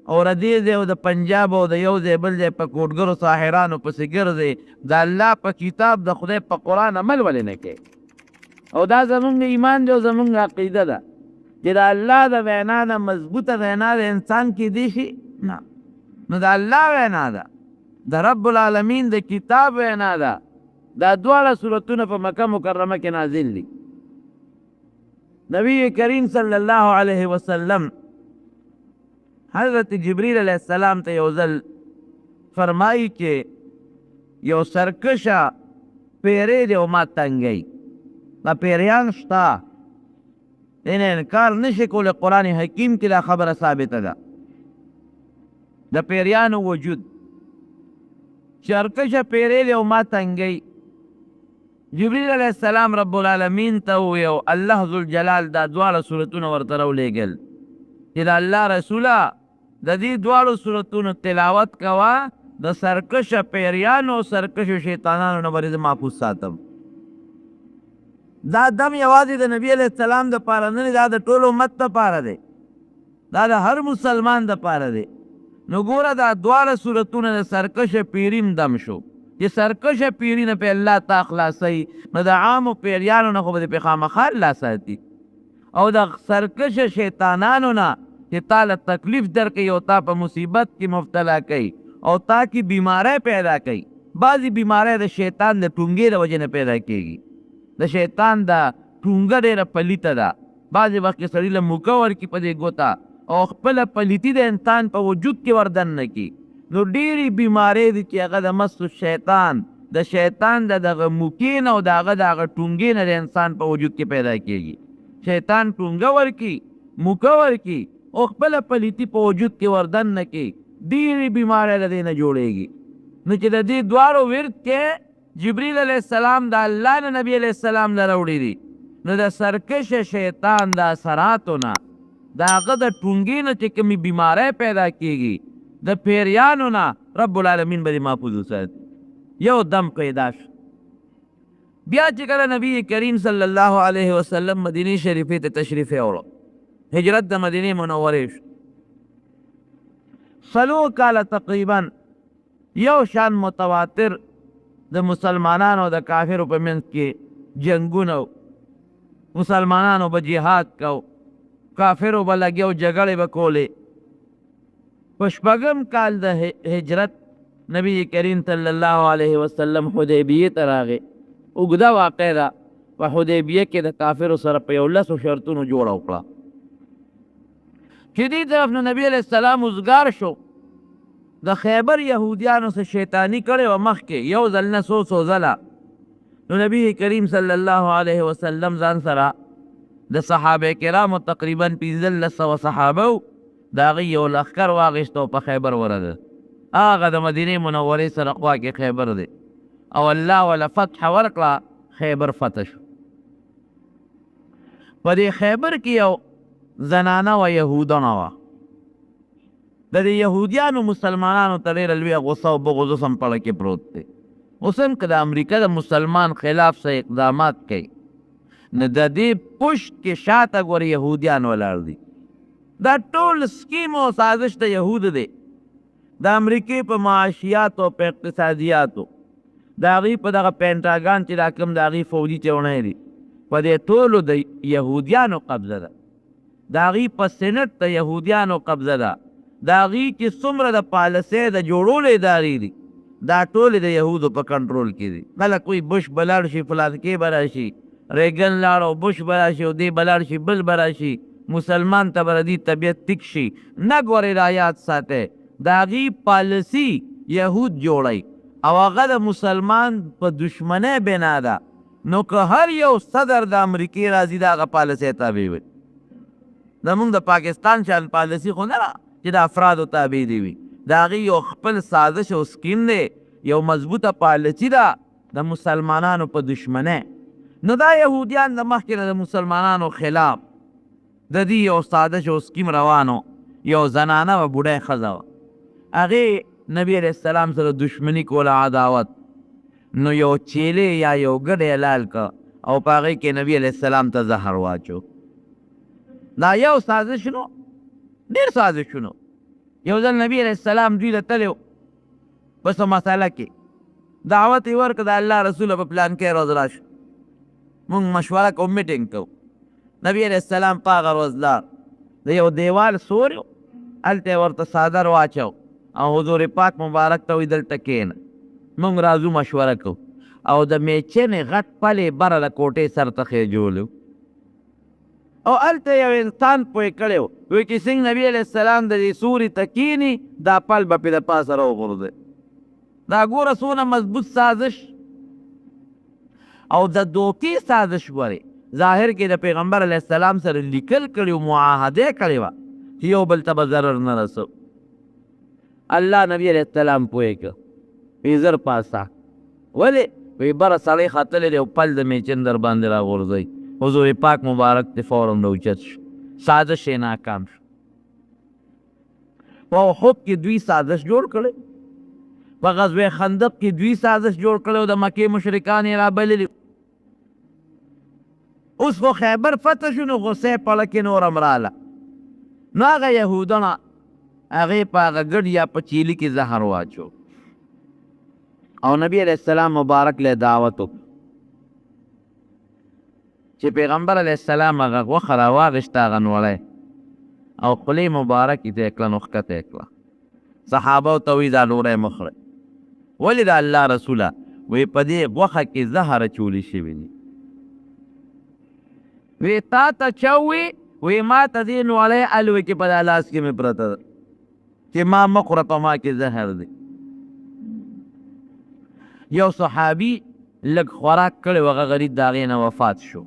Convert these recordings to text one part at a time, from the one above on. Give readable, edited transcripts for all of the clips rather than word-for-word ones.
او ردې ځای او د پنجاب او د یو ځای بل ځای په کوټګرو ساحرانو پسې ګرځې د الله په کتاب د خدای په قرآن عمل ولې نه کوې او دا زمونږ ایمان دی او زمونږ عقیده ده چې د الله د وینا نه مضبوطه وینا د انسان کېدی شي نه نو د الله وینا ده د رب العالمین د کتاب وینا ده دا دواړه صورتونه په مکه مکرمه کې نازل دي نبی کریم صلی الله علیه وسلم حضرت جبریل علیہ السلام ته یو ځل فرمایي چې یو سرکشه پیری دی او ما تنګی دا پیریان شته دین انکار نشي کولی قرآن حکیم کې دا خبره ثابته ده د پیریانو وجود سرکشه پیری دی او ما تنګی جبریل علیہ السلام رب العالمین ته وویل الله ذوالجلال دا دواړه صورتونه ورته راولېږل چې د الله رسوله د دې دواړو صورتونو تلاوت کوه د سرکشه پیریانو او سرکشو شیطانانو نه به زه محفوظ ساتم دا دم یوازې د نبی علیه السلام دپاره نه دی دا د ټول امت دپاره دی دا د هر مسلمان دپاره دی نو ګوره دا دواړه صورتونه د سرکشه پیریم دم شو چې سرکشه پیری نه په الله تا خلاصوي نو د عامو پیریانو نه خو به دې پې خامخا الله ساتي او د سرکشه شیطانانو نه چې تا له تکلیف درکوي او تا په مصیبت کې مبتلا کوي او تا کې بیماری پیدا کوي بعضې بیماری د شیطان د ټونګې د وجې نه پیدا کېږي د شیطان دا ټونګه ډېره پلیته ده بعضې وخت کې سړي له موکه ورکړي په دې ګوته او خپله پلیتي د انسان په وجود کې وردن نه کړي نو ډېرې بیمارۍ دي چې هغه د مس شیطان د شیطان د دغه موکې نه او د هغه ټونګې نه د انسان په وجود کې پیدا کېږي شیطان ټونګه ورکړي موکه ورکړي او خپله پلیتي په وجود کې وردن نه کړي ډېرې بیمارۍ د دې نه جوړېږي نو چې د دې دواړو ورد کې جبریل علیہ السلام د الله نه نبی علیہ السلام نه راوړي دي نو د سرکشه شیطان د اثراتو نه د هغه د ټونګې نه چې کومې بیماری پیدا کېږي د پیریانو نه رب العالمین به دې محفوظ وساتي یو دم پیدا شو بیا چې کله نبی کریم صلی الله علیه وسلم مدینې شریفې ته تشریف یوړو هجرت د مدینې منورې شو څلور کاله تقریبا یو شان متواتر د مسلمانانو د کافرو په منځ کې جنګونه مسلمانانو به جهاد کو کافرو به لګیا او جګړې به کولې په شپږم کال د هجرت نبی کریم صلی الله علیه وسلم حدیبیې ته راغی اوږده واقع ده په حدیبیه کې د کافرو سره په 11 شرطونو جوړه وکړه چې دې طرف نه نبی علیه السلام وزګار شو د خیبر یهودیانو سره شیطانی کړې وه مخکې یو ځل نه څو ځله نو نبی کریم صلی الله علیه وسلم ځان سره د صحابه کرامو تقریبا 1500 صحابه و د هغې یو لښکر واخیست او په خیبر ورغی هغه د مدینې منورې سره خوا کې خیبر دی او الله وله فتح ورکړه خیبر فتح شو په دې خیبر کې یو زنانه وه یهودانه وه د دې یهودیانو مسلمانانو ته ډېره لویه غصه او بغض اوس هم پړه کې پروت دی اوس هم که د امریکا د مسلمان خلاف څه اقدامات کوي نو د دې پشت کې شاته ګوره یهودیان ولاړ دي دا ټول سکیم او سازش د یهود دی د امریکې په معاشیاتو او په اقتصادیاتو د هغې په دغه پینټاګان چې دا کوم د هغې فوجي چوڼی دي په دې ټولو د یهودیانو قبضه ده د هغې په سینټ د یهودیانو قبضه ده د هغې چې څومره د پالسۍ د جوړولو ادارې دي دا ټولې د یهودو په کنټرول کې دي خلک وایي بش به لاړ شي فلانکې به راشي ریګن لاړ او بش به راشي او دی به لاړ شي بل به راشي مسلمان ته به د دې طبیعت تک شي نه ګورې را یاد ساتئ د هغې پالسي یهود جوړی او هغه د مسلمان په دشمنۍ بنا ده نو که هر یو صدر د امریکې راځي د هغه پالسۍ تابع وي زمونږ د پاکستان شان پالسي خو نه ده چې د افرادو تابع دي وي د هغې یو خپل سازش او سکیم دی یو مضبوطه پالسي ده د مسلمانانو په دشمنۍ نو دا یهودیان د مخکې نه د مسلمانانو خلاف د دې یو سازش او سکیم روانو یو زنانه وه بوډۍ ښځه وه هغې نبی علیہ السلام سره دشمنی کوله عداوت نو یو چیلې یا یو ګډی حلال که او په هغې کې نبی علیہ السلام ته زهر واچو دا یو سازش نو ډېر سازشونو یو ځل نبی علیہ السلام دوی ته تللی و په څه مسله کې دعوت یې ورکړه د الله رسوله په پلانکۍ ورځ راشه مونږ مشوره کوو میټینګ کوو نبی علیہ السلام په هغه ورځ لاړ د یو دیوال سوري و هلته یې ورته څادر واچو او حضور پاک مبارک ته وایي دلته کښېنه مونږ راځو مشوره کوو او د میچنې غټ پلې بره د کوټې سر ته خېجولی او هلته یو انسان پوه کړی و وایي چې څنګه نبي علیه السلام د دې سوري ته کښېني دا پل به پرې د پاسه راوغورځوي دا ګوره څونه مضبوط سازش او د دوکې سازش ورې ظاهر کې د پیغمبر علیه السلام سره لیکل کړي و معاهده کړې وه چې یو بل ته به ضرر نه رسو الله نبی علیه السلام پوه کړه وی زر پاسه ولې وی بره سړی ختلی دی او پل د میچن در باندې راغورځوي حضور پاک مبارک ته فوراً راوچت شو سازش یې ناکام شو په احد کې دوی سازش جوړ کړی په غزوه خندق کې دوی سازش جوړ کړی او د مکې مشرکان یې رابللي اوس خو خیبر فتح شو نو غصې پړکې نور هم راله نو هغه یهودونه هغې په هغه ګډ یا په چیلي کې زهر واچو او نبی علیہ السلام مبارک له دعوت وکړو چې پیغمبر علیہ السلام هغه غوښه راواغېسته هغه نوړی او خولې مبارکې ته یې کړه نو ښکته یې کړه صحابو ته وایي دا نوری مه خورئ ولې د الله رسوله وایي په دې غوښه کې زهر اچولي شوي دي وی تا ته چوي وی ما ته دې نوړی الوی کې په دا لاس کې مې پرته ده چې ما مه خوره په ما کې زهر دی یو صحابي لږ خوراک کړی و هغه غریب د هغې نه وفات شو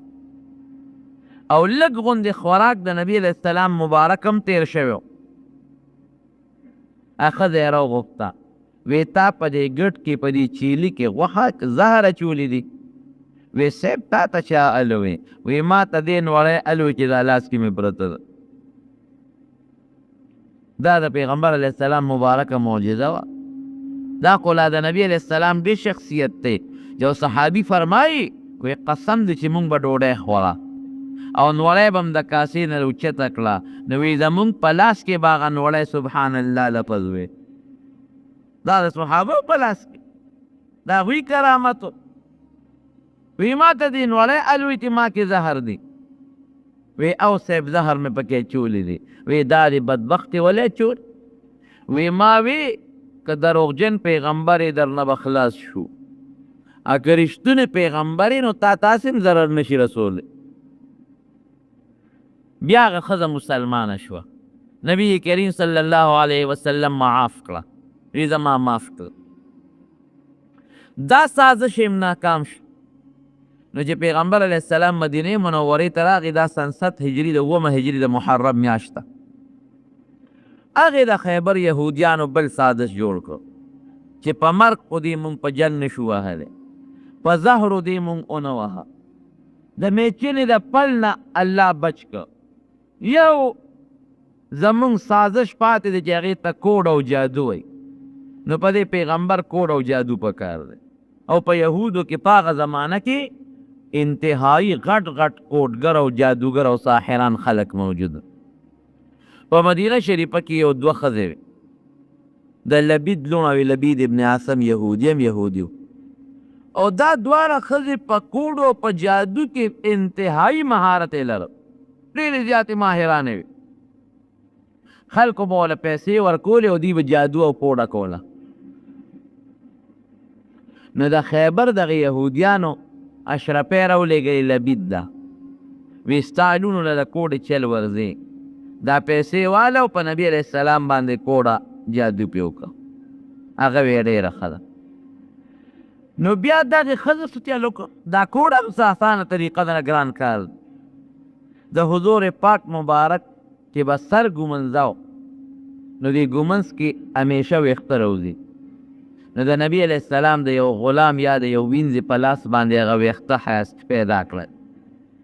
او لږ غوندې خوراک د نبي علیه السلام مبارک هم تیر شوی و ښځه یې راوغوښته وی تا په دې ګډ کې په دې چیلي کې غوښه زهر اچولي دي وی صاحب تا ته چا الوی وی ما ته دې نوړی الوی چې دا لاس کې مې پرته ده دا د پیغمبر علیه السلام مبارکه معجزه وه دا خو لا د نبی علیه السلام ډېر شخصیت دی یو صحابي فرمایي وی قسم دی چې مونږ به ډوډۍ خوړه او نوړی به هم د کاسې نه اوچته کړه نو وی زمونږ په لاس کې به هغه نوړی سبحان الله لفظ وی دا د صحابو په لاس کې دا هغوی کرامت وی ما ته دې نوړی الوی چې ما کې زهر دی وی او صاحب زهر مې پکې چولی دی وی دا دې بدبختې ولې چول وی ما وی که دروغجن پیغمبر یې در نه به خلاص شو اگه رښتونی پیغمبر یې نو تا تاسې هم ضرر نشي رسولی بیا هغه ښځه مسلمانه شوه نبی کریم صلی الله علیه وسلم معاف کړه وی زما معاف کړه دا سازش یې ناکام شو نو چې پیغمبر علیه السلام مدینې منورې ته راغی دا سن 7 هجري د 9 هجري د محرم میاشت ده هغې د خیبر یهودیانو بل سازش جوړ کړو چې په مرګ خو دې مونږ په جنګ نشو وهلی په زهرو دې مونږ ونه وهه د میچنې د پل نه الله بچ کړ یو زمونږ سازش پاتې دی چې هغې ته کوډ او جادو وایي نو په دې پیغمبر کوډ او جادو پکار دی او په یهودو کې په هغه زمانه کې انتهایی غټ غټ کوډګر او جادوګر او ساحران خلک موجود په مدینه شریفه کې یو دوه ښځې وې د لبید لوڼه وې لبید ابن عاصم یهودي هم یهودي او دا دواړه ښځې په کوډو او په جادو کې انتهایی مهارت یې لرل ډېرې زیاتې ماهرانې وې خلکو به ورله پیسې ورکولې او دوی به جادو او کوډه کوله نو د خیبر دغه یهودیانو اشرفی راولېږلې لبید ده وی ستا لونو له د کوډې چل ورځې دا پیسې واله او په نبي علیه السلام باندې کوډه جادو پې وکړه هغه وی ډېره ښه ده نو بیا دغې ښځه څه چل وکړه دا کوډه هم څه اسانه طریقه ده نه ګران کار د حضور پاک مبارک چې به سر ګمنځه نو دې ګمنځ کې همیشه ویښته راوځي نو د نبی علیه السلام د یو غلام یا د یو وینځې په لاس باندې هغه ویښته ښایست پیدا کړل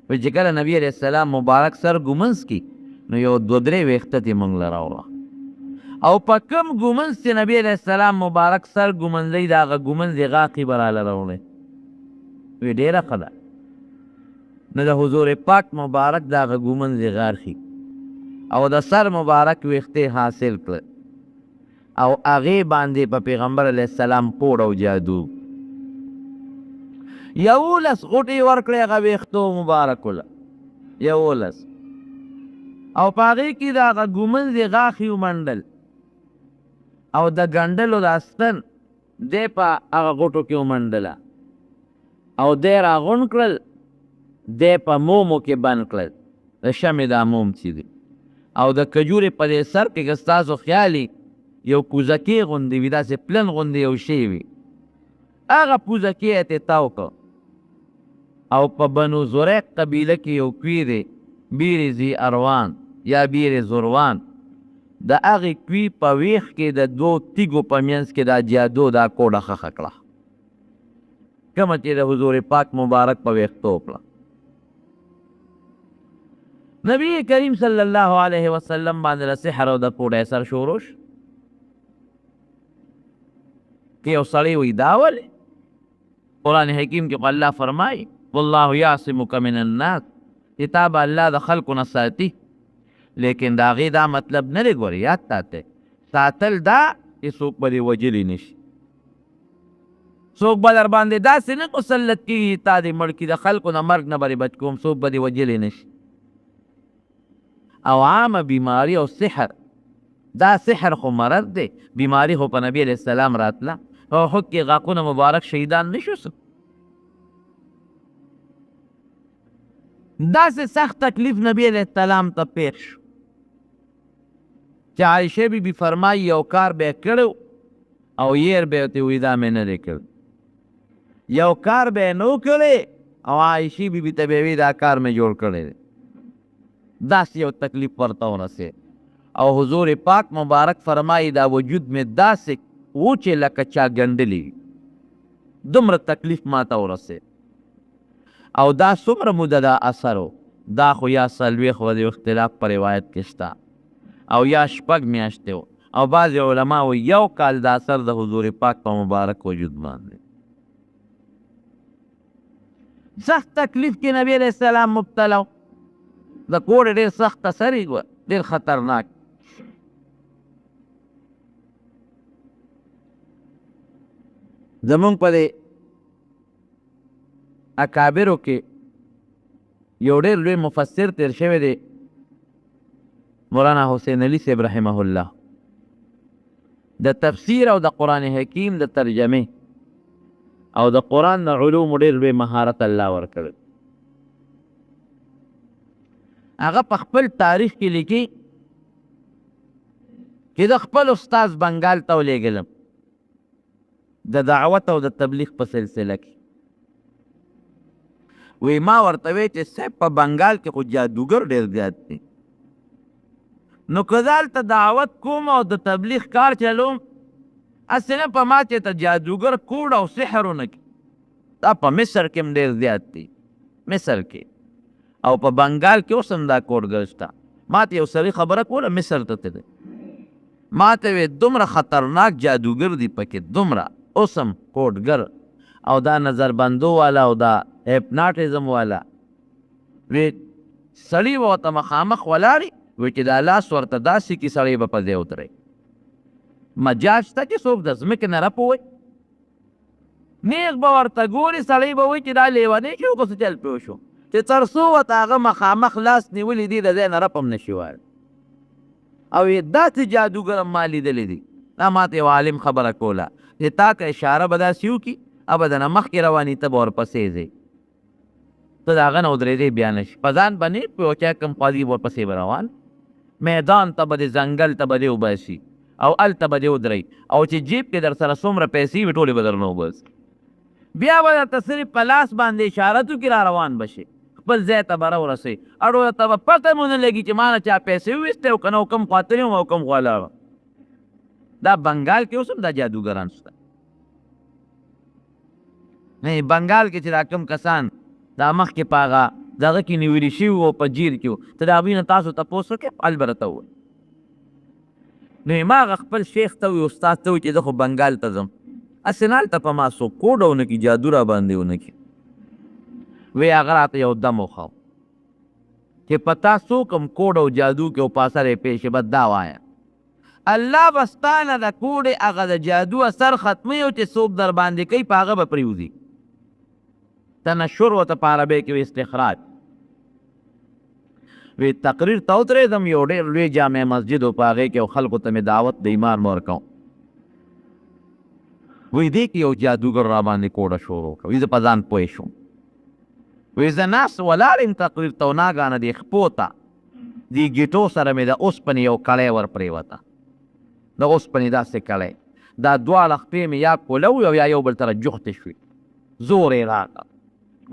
و چې کله نبی علیه السلام مبارک سر ګمنځ کې نو یو 2-3 ویښته ترې موږ له راوړه او په کوم ګمنځ چې نبی علیه السلام مبارک سر ګمنځوي د هغه ګمنځ یې غاښې به راله راوړی وی ډېره ښه ده نو د حضور پاک مبارک د هغه ګمنځ یې غاښي او د سر مبارک ویښتې حاصل کړه او هغې باندې په پیغمبر علیه السلام پوړ او جادو 11 غوټې ورکړې هغه ویښتو مبارکو له 11 او په هغې کې د هغه ږمنځ یې غاښې ومنډل او د ګنډلو د استن دی په هغه غوټو کې ومنډله او دی راغونډ کړل دی په مومو کې بند کړل د شمې دا موم چې دی او د کجورې په دې سر کې که ستاسو خیالي یو کوزکې غوندې وي داسې پلن غوندې یو شی وي هغه پوزکې یې ترې تاو کړ او په بنو زریق قبیله کې یو کوی دی بیر ذی اروان یا بیر زروان د هغې کوي په ویښ کې د دوو تیږو په منځ کې دا جادو دا کوډه ښخه کړه کومه چې د حضور پاک مبارک په ویښتو کړه نبی کریم صلی الله علیه وسلم باندې د سحر او د کوډه اثر شروع شو که یو سړی وي دا ولې قرآن حکیم کې الله فرمایي والله یعصمک من الناس کتاب الله د خلقو نه ساتي لیکن د هغې دا مطلب نه دی ګورې یاد ساتئ ساتل دا چې څوک به دې وجلی نه شي څوک به در باندې داسې نه مسلط کېږي تا دې مړ کړي د خلکو نه مرګ نه به دې بچ کوم څوک به دې وجلی نه شي او عامه بیماری او سحر دا سحر خو مرض دی بیماری خو په نبی علیه السلام راتله او حق کې غاقونه مبارک شهیدان نه شو داسې سخت تکلیف نبی علیه السلام ته پیښ شو چې عایشه بی بی فرمایي یو کار به یې کړی او یېر به یې ورته وایي دا مې نه دی کړی یو کار به یې نه و کړی او عایشې بی بي ته به یې وایي دا کار مې جوړ کړی دی داسې یو تکلیف ورته ورسېد او حضور پاک مبارک فرمایي دا وجود مې داسې و چې لکه چا ګنډلي دومره تکلیف ما ته ورسېد او دا څومره موده دا اثر و دا خو یا څلوېښت و د اختلاف په روایت کې شته او یا 6 میاشتې و او بعضې علما و یو کال د اثر د حضور پاک په مبارک وجود باندې سخت تکلیف کې نبی علیه السلام مبتلا و د کوړې ډېر سخت اثر یې ډېر خطرناک زمونږ په دې اکابرو کې یو ډېر لوی مفسر تیر شوی دی مولانا حسین علي صاحب رحمه الله د تفسیر او د قرآن حکیم د ترجمې او د قرآن د علومو ډېر لوی مهارت الله ورکړی هغه په خپل تاریخ کې لیکي چې د خپل استاذ بنګال ته ولېږلم د دعوت او د تبلیغ په سلسله کې وی ما ورته وی چې صاحب په بنګال کې خو جادوګر ډېر زیات دی نو که دلته دعوت کوم او د تبلیغ کار چلوم هسې نه په ما چې ته جادوګر کوډ او سحر ونه کړي دا په مصر کې هم ډېر زیات دی مصر کې او په بنګال کې اوس هم دا کوډګر شته ما ته یو سړي خبره کوله مصر ته تللی ما ته وی دومره خطرناک جادوګر دی پکې دومره اوس هم کوډګر او دا نظر بندو والا او دا هپناټزم والا وی سړي به ورته مخامخ ولاړي وی چې دا لاس ورته داسې کې سړی به په ځای ودرئ مجاز شته چې څوک د ځمکې نه رپوي نیغ به ورته ګوري سړی به وایي چې دا لیونی شو که څه چل پې وشو چې تر څو ورته هغه مخامخ لاس نیولي دي د ځای نه رپ هم نه شي وایي او داسې جادوګر هم ما لیدلی دي دا ماته یو عالم خبره کوله چې تا که اشاره به داسې وکړي ابدا مخکې رواني ته به ورپسې ځې ته د هغه نه ودرېدې بیا نه شي په ځان به نه پوه چې کوم خوا ورپسې به روان میدان ته به د ځنګل ته به دې وباسي او هلته به دې ودرئ او چې جیب کې در سره څومره پیسې وي ټولې به درنه وباسي بیا به درته صرف په لاس باندې اشارتو کې را روان به شي خپل ځای ته به راورسئ اړو ته به پته مو نه لګي چې ما نه چا پیسې وویستې او که نه کوم خوا تللی وم او کوم خوا لاړم دا بنګال کې اوس هم دا جادوګران شته بنګال کې چې دا کوم کسان دا مخکې په هغه دغه کې نیولي شوي وو په جیر کې وو ته د هغوی نه تاسو تپوس وکړې حل به راته ووایي نو ما هغه خپل شیخ ته وي استاد ته وي چې زه خو بنګال ته ځم هسې نه هلته په ما څوک کوډه ونه کړي جادو را باندې ونه کړي وی هغه راته یو دم وښاو چې په تا څوک هم کوډ او جادو کې او په اثر یې پېښې بس دا وایه الله بستانه د کوډې هغه د جادو اثر ختموي او چې څوک در باندې کوي په هغه به پرېوځي. تنشر ورته په عربۍ کې وي استخراج. وی تقریر ته ودرېدم یو ډېر لوی جامع مسجد و په هغې کې او خلکو ته مې دعوت د ایمان مه ورکوم. وی دې کې یو جادوګر را باندې کوډه شروع کړه. وی زه په ځان پوه شوم. وی زه ناست ولاړ یم تقریر ته او ناګانه دې خپو ته دې ګیټو سره مې د اوسپنې یو کړی ور پرېوته. د اوسپنې داسې کړی دا دواړه خپې مې یا کولو او یا یو بل سره جوختې شوې. زور یې راکړه.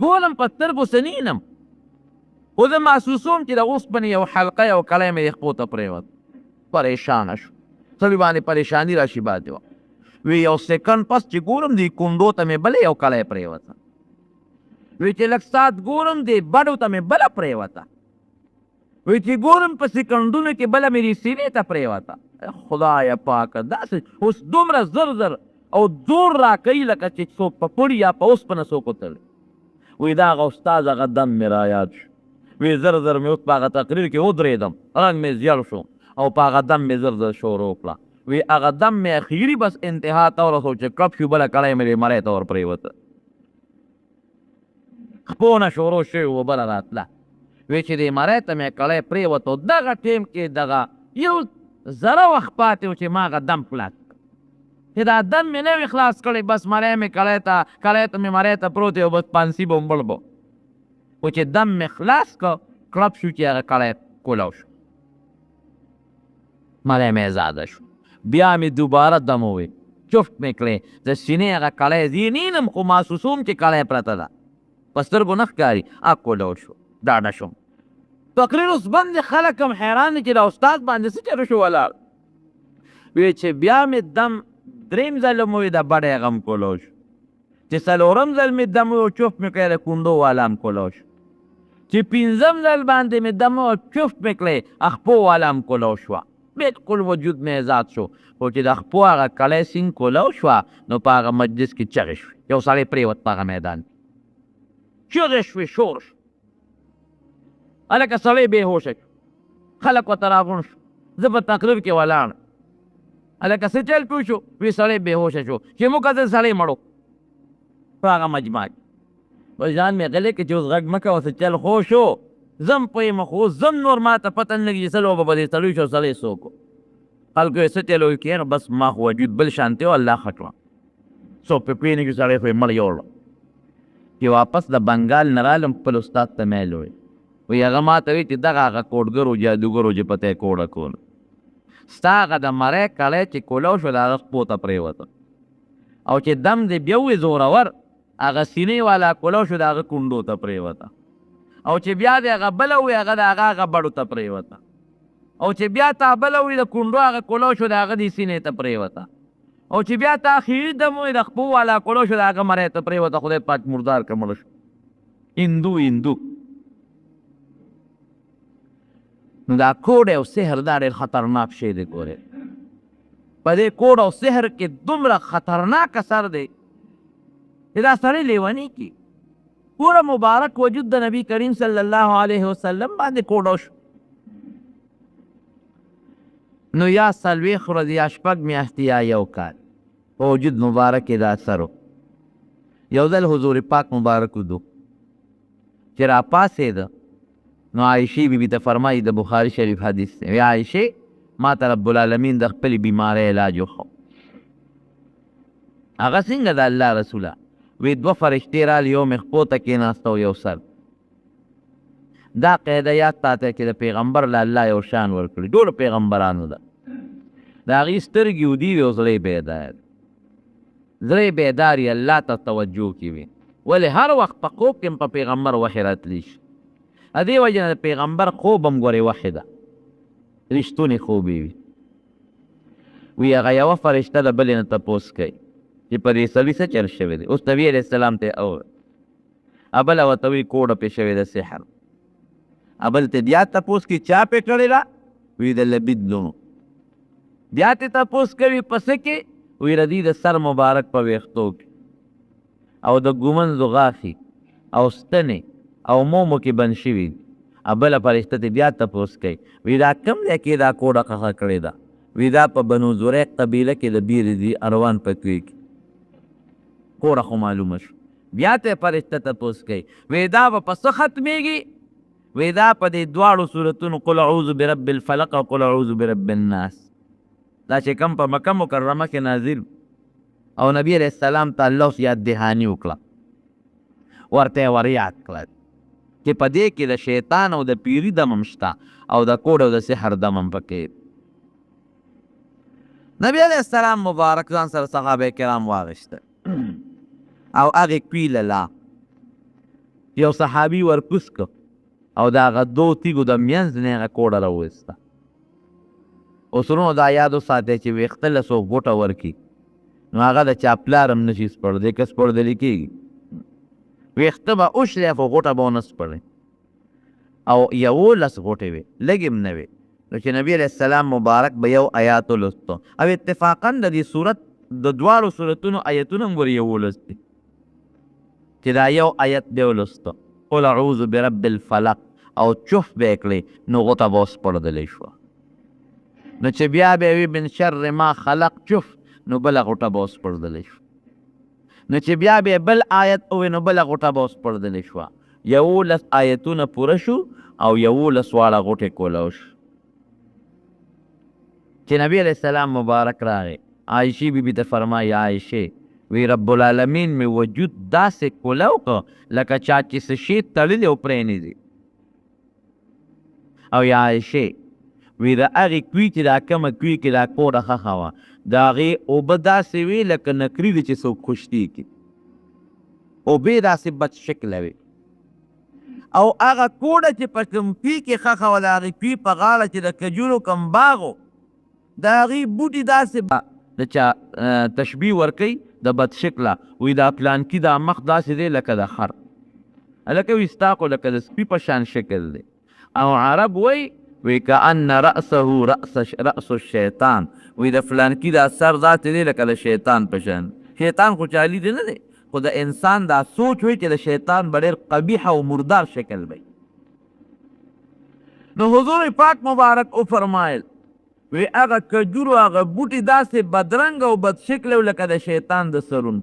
ګورم په سترګو څه نینم خو زه محسوسوم چې د اوسپنې یو حلقه یو کړی مې د خپو ته پرېوت. پریشانه شو. سړي باندې پریشاني راشي باندې وه. وی یو سیکنډ پس چې ګورم دې کونډو ته مې بله یو کړی پرېوته. وی چې لږ ساعت ګورم دې بډو ته مې بله پرېوته. وی چې ګورم په سیکنډونو کې بله مې دې سینې ته پرېوته. خدایه پاکه داسې اوس دومره زر زر او زور راکوي لکه چې څوک په پړي یا په اوسپنه څوک وتړي. وی دا هغه استاد هغه دم مې را یاد شو. وی زر زر مې اوس په هغه تقریر کې ودرېدم رنګ مې زیړ شو او په هغه دم مې زر زر شروع کړه. وی هغه دم مې اخیري بس انتها ته ورسو چې کړپ شو بله کړی مې دې مرۍ ته ور پرېوته. خپونه شروع شوې وه بله راتله. وی چې دې مرۍ ته مې کړی پرېوته دغه ټیم کې دغه یو ذره وخت پاتې و چې ما هغه دم خلاص کړ. چې دا دم مې نه وي خلاص کړی بس مرۍ مې کړی ته مې مرۍ ته پروت و بس پانسي به ومبړ به. خو چې دم مې خلاص کړ کړپ شو چې هغه کړی کولاو شو. مرۍ مې ازاده شو. بیا مې دوباره دم ووی جفت مې کړی. د سینې هغه کړی زه نینم خو محسوسوم چې کړی پرته ده. په سترګو نه ښکاري. کولاو شو. ډاډه شوم. تقریر اوس بند دی. خلک هم حیران دي چې د استاد باندې څه چېرې شو ولاړ. وی چې بیا مې دم درېیم ځل مو وي د بډې هغه هم کولاو شو. چې څلورم ځل مې دم و چوف مې کړی د کونډو والا هم کولاو شو. چې پنځم ځل باندې مې دم و چوف مې کړی اخپو والا هم کولاو شوه. بالکل وجود مې ازاد شو. خو چې د خپو هغه کلی سینګ کولاو شوه نو په هغه مجلس کې چغې شوې. یو سړی پرېوت په هغه میدان کې. چغې شوې شور شو. هلکه سړی بې هوشه شو. خلک ورته راغونډ شو. زه په تقریر کې ولاړ. هلکه څه چل پوه شو. وی سړی بې هوشه شو. چې موږ کتل سړی مړو په هغه مجمع کې. په ځان مې غلی کړ چې اوس غږ مه کوه څه چل خو شو. زم پوهېږم خو زم نور ما ته پته نه لګي چې څه لوبه به دې سړی شو سړی څوک و. خلکو یې څه چل وکړ بس ما خو وجود بل شانتې و الله ښه کړه. څوک پرې پوهېږي چې سړی خو یې مړ یوړ. چې واپس د بنګال نه رالم خپل استاد ته میل وی. وی هغه ما ته وی چې دغه هغه کوډګرو جادوګرو چې پته یې کوډه کوله. ستا هغه د مرۍ کړی چې کولاو شو د هغه خپو ته پرېوته. او چې دم دې بیا ووی زورور هغه سینې والا کولاو شو د هغه کونډو ته پرېوته. او چې بیا دې هغه بله ووی هغه د هغه بډو ته پرېوته. او چې بیا تا بله ووی د کونډو هغه کولاو شو د هغه دې سینې ته پرېوته. او چې بیا تا اخري دم ووی د خپو والا کولاو شو د هغه مرۍ ته پرېوته. خدای پاک مردار که مړه شو. هندو نو دا کوډ او سحر دا ډېر خطرناک شی دی. ګورې په دې کوډ او سحر کې دومره خطرناک اثر دی چې دا سړی لیونی کي. پوره مبارک وجود د نبی کریم صلی الله علیه وسلم باندې کوډو شو. نو یا څلوېښت ورځې یا شپږ میاشتې یا یو کال په وجود مبارک کې دا اثر و. یو ځل حضور پاک مبارک ودو چې را پاڅېده نو عایشې بی بی ته فرمایي د بخاري شریف حدیث دی. وی عایشې ما ته رب العالمین د خپلې بیمارۍ علاج وښو. هغه څنګه د الله رسوله؟ وی دوه فرشتې راغلې یو مې خپو ته کېناسته او یو سر. دا قاعده یاد ساته چې د پیغمبر له الله یو شان ورکړي. ټولو پیغمبرانو ده. د هغې سترګې ودي وي او زړه یې بیدار. زړه یې بیدار یې الله ته توجه کې وي. ولې هر وخت په خوب کې په پیغمبر وحی راتلی شي. دې وجه نه د پیغمبر خوب هم ګورې وحی ده. رښتونې خوب یې وي. وی هغه یوه فرشته د بلې نه تپوس کوي چې په دې سړي څه چل شوی دی. اوس نبي علیه السلام ته بله ورته وایي کوډه پې شوې ده سحر. بل ته بیا تپوس کوي چا پې کړې ده؟ وی د لبید لونو. بیا ته تپوس کوي په څه کې؟ وی د دې د سر مبارک په ویښتو کې او د ګومنځو غاښې او ستنې او مومو کې بند شوي. بله فرشته ته بیا تپوس کوي وی دا کوم ځای کې دا کوډه ښخه کړې ده؟ وی دا په بنو زریق قبیله کې د بیرې دي اروان پکوي کې کوره خو معلومه شو. بیا ته فرشته تپوس کوي وی دا به په څه ختمیږي؟ وی دا په دې دواړو صورتونو قل اعوذ برب الفلق او قل اعوذ برب الناس دا چې کوم په مکه مکرمه کې نازل او نبی علیہ السلام ته الله یاد دهاني وکړه ورته ور یاد کړه چې په دې کې د شیطان او د پیري دم هم شته او د کوډ او د سحر دم هم پکې. نبی علیہ السلام مبارک ځان سره صحابه کرام واغشته او هغې کوي لا یو صحابي ورکوس که او د هغه دو تیږو د منځ نه هغه کوډه راوویسته. اوس ورونو دا یاد وساتئ چې ویښته له څوک ګوټه ورکړي نو هغه د چا پلار هم نشي سپړلی که سپړدلي کېږي. ویښته به وشلی خو غوټه به ونه سپړی او 11 غوټې وې لږې هم نه وې نو چې نبي علیه السلام مبارک به یو آیات ولوستو او اتفاقا د دې صورت د دواړو صورتونو آیتونه هم ور 11 دي چې دا یو آیت دی ولوستو قل اعوذ برب الفلق او چف به یې کړې نو غوټه به وسپړدلی شوه. نو چې بیا به وي من شر ما خلق چف نو بله غوټه به وسپړدلی شوه. نو چې بیا به بل آیت ووایي نو بله غوټه به وسپړدلی شوه. 11 آیتونه پوره شو او 11 واړه غوټې کولی شو. چې نبی علیہ السلام مبارک راغی عایشې بیبي ته فرمایي عایشې وی رب العالمین می وجود داسې کولو که لکه چا چې څه شی تړلی او پرېنیږي. او یا عایشې وی د هغې کوي چې دا کومه کوي کې دا کوډه ښخه وه د هغې اوبه داسې وي لکه نکري دي چې څوک خشتي کړي اوبې داسې بد شکله وي او هغه کوډه چې په کوم کوي کې ښخه وه د هغې کوي په غاړه چې د کجورو کوم باغ و د هغې بوټي داسې د چا تشبیه ورکوي د بد شکله وی دا پلانکي دا مخ داسې دی لکه د خر هلکه وي ستا خو لکه د سپي په شان شکل دی او عرب وی کأن رأسه رأس الشیطان وی د فلانکي دا سر داسې دی لکه د شیطان په شان. شیطان خو چالي دی نه دی خو د انسان دا سوچ وی چې د شیطان به ډېر قبیح او مردار شکل وی. نو حضور پاک مبارک وفرمایل وی هغه کجورو هغه بوټي داسې بدرنګ او بد شکله لکه د شیطان د سرون.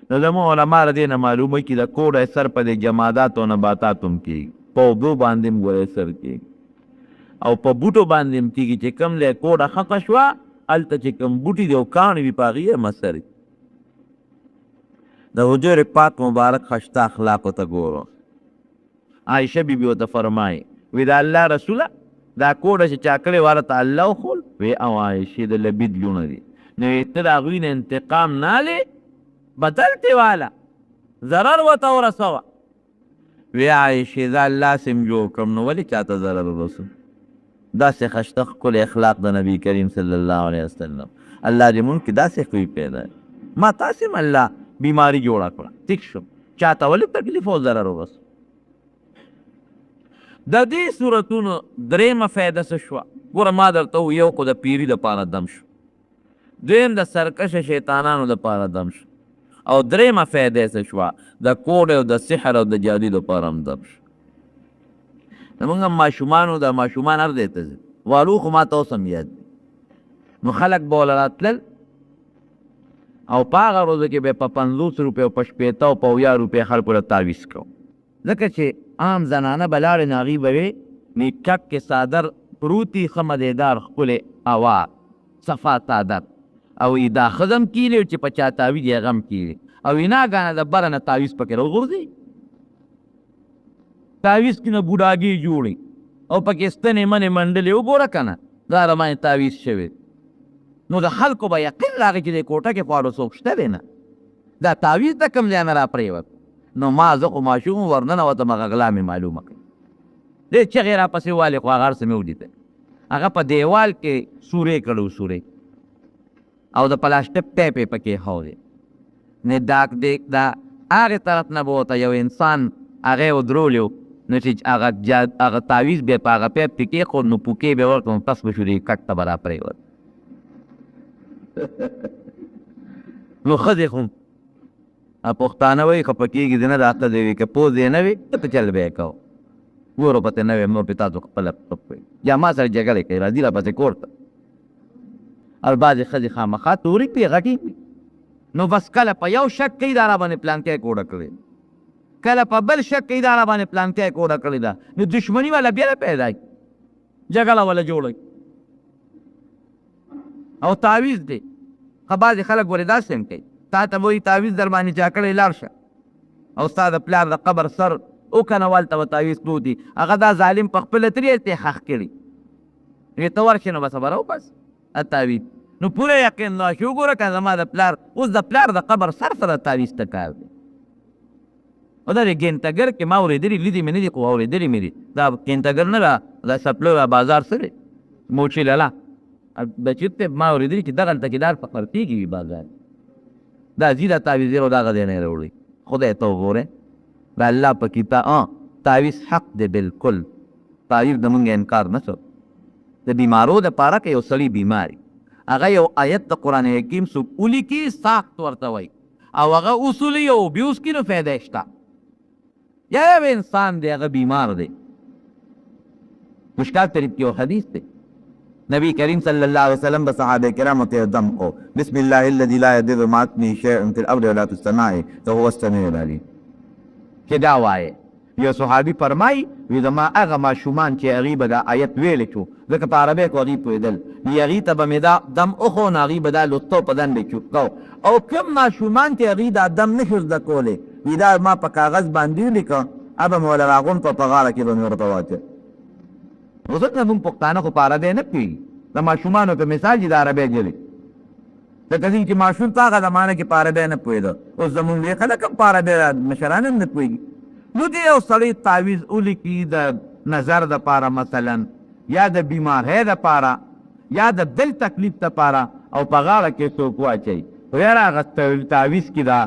نو زموږ علما د دې نه معلوموي چې د کوډه سر په د جمادات او نباتات هم کېږي په اوبو باندې هم ګوره سر کېږي او په بوټو باندې هم کېږي چې کوم لی کوډه ښخه شوه هلته چې کوم بوټي دي او کاڼي وي په هغې هم اثر د حضور پاک مبارک خشته اخلاقو ته ګورو. عایشه بیبي ورته فرمایي وی د الله رسوله دا کوډه چې چا کړې وه هلته الله وښول وی او عایشې د لبید لونه دي نو ته د هغوی نه انتقام نه هلې بدلتې واله ضرر ورته ورسوه. وی عایشې زه الله سم جوړ کړم نو ولې چاته ضرر ورسوم. داسې خشته ښکلی اخلاق د نبي کریم صلی الله علیه وسلم الله دې مونږ کې داسې خوی پیدا ما تاسې هم الله بیماري جوړه کړه ټیک شم چاته ولې تکلیف او ضرر ورسو. د دې صورتونو درېیمه فایده څه شوه ګوره ما درته یو خو د پیري دپاره دم شو دویم د سرکشه شیطانانو دپاره دم شو او درېیمه فایده یې څه شوه د کوډ او د سحر او د جادو دپاره هم دم شو. زمونږ هم ماشومانو د ماشومان هر دی ته ځي والو خو ما ته اوس هم یاد دي نو خلک به وله راتلل او په هغه ورځو کې به په 50 روپۍ او په 80 او په 70 روپۍ خلکو له تعویض کوو ځکه چې عام زنانه به لاړې نو هغوی به وې میکپ کې صادر پروتي ښه مدیدار ښکلې هوا صفا صادر او دا ښځه هم کیلي چې په چا تعویض یې هغه هم کیلي او ویناګانه د بره نه تعویض پکې راوغورځي تعویض کې نه بوډاګي جوړي او پکې ستنې منې منډلې وګوره که نه دا رمانې تعویض شوی نو د خلکو به یقین راغی چې د کوټه کې خواړو څوک شته دی نه دا تعویض د کوم ځای نه راپرېوت نو ما زه خو ماشوم ورننوتم هغه غلا مې معلومه کړي دې چغې راپسې والې خو هغه هر څه مې ولیدل هغه په دیوال کې سورې کړو سورې او د پلاسټک پیپ یې پکې ایښی دی نه ډاک دیک دا هغې طرف نه به ورته یو انسان هغه یې ودرولی و نو چې هغه تعویض بیا په هغه پیپ کې کېښود نو پوکې به ورکړم پس به شو دې کټ ته به راپرېوت نو ښځې خو پښتانه وایي خفه کېږي دې نه دا ښځې وي که پوز یې نه وي ته ته چل به یې کوو ګورو پتې نه وي نور پې تاسو خپله یا ما سره جګړې کوي راځي راپسې کور ته او بعضې ښځې خامخا تورې کړي غټې کړي نو بس کله په یو شک کوي دا را باندې پلانکی کوډه کړې کله په بل شک کوي دا را باندې پلانکی کوډه کړې ده نو دشمني والا بیا پیدا کړي جګړه والا جوړه او تعویض دی ښه بعضې خلک ورې داسې هم کوي تا ته به وایي تعویض در باندې چا کړی لاړ شه او ستا د پلار د قبر سر وکنه والته به تعویض پروت دي هغه دا ظالم په خپله ترې ته یې ښخ کړي ته ورشې نو به خبره وبس تعویض نو پوره یقین نو چې وګوره که زما د پلار اوس د پلار د قبر سر سره تعویض ته کار دی او دا د ګینټګر کې ما اورېدلي لیدي مې نه دي خو اورېدلي مې دي دا ګینټګر نه ده دا سپلو بازار څه دی موچي لالا بچیت ته ما اورېدلي چې دغلته کې دار په خرڅېږي وي بازار دا ځي دا تعویض یې دغه دی نه یې راوړي خدای ته وګورئ د الله په کتاب تعویض حق دی بالکل تعویض د مونږ انکار نه څه د بیمارو دپاره که یو سړي بیماري هغه یو آیت د قرآن حکیم څوک ولیکي ساخت ورته وایي او هغه اصولي او بیوس کي نو فایده شته یا یو انسان دی هغه بیمار دی مشکات شریف کې یو حدیث دی نبی کریم صلی الله علیه وسلم به صحابه کرامو ته دم کو بسم الله الذي لا يضر مع اسمه شيء في الارض ولا في السماء وهو السميع العليم چې دا وایي یو صحابي فرمایي وی زما هغه ماشومان چې هغې به دا آیت ویلی شو ځکه په عربۍ کې هغې پوهېدل هغې ته به مې دا دم وښو نو هغې به دا لوستو په دن به چوپ کو او کوم ماشومان چې هغې دا دم نه شو زده کولی وی دا ما په کاغذ باندې ولیکه هغه مې وله راغونډ په غاړه کې به مې ورته واچوه اوس ځکه موږ پښتانه خو په عربۍ نه پوهېږي د ماشومانو په مثال چې د عربۍ جلې ځکه چې ماشوم په هغه زمانه کې په عربۍ نه پوهېده اوس زمونږ لوی خلک هم په عربۍ مشران هم نه پوهېږي نو دی یو سړی تعویض ولیکي د نظر دپاره مثلا یا د بیمارۍ دپاره یا د بل تکلیف دپاره او په غاړه کې څوک واچوي خو یاره هغه تعویض کې دا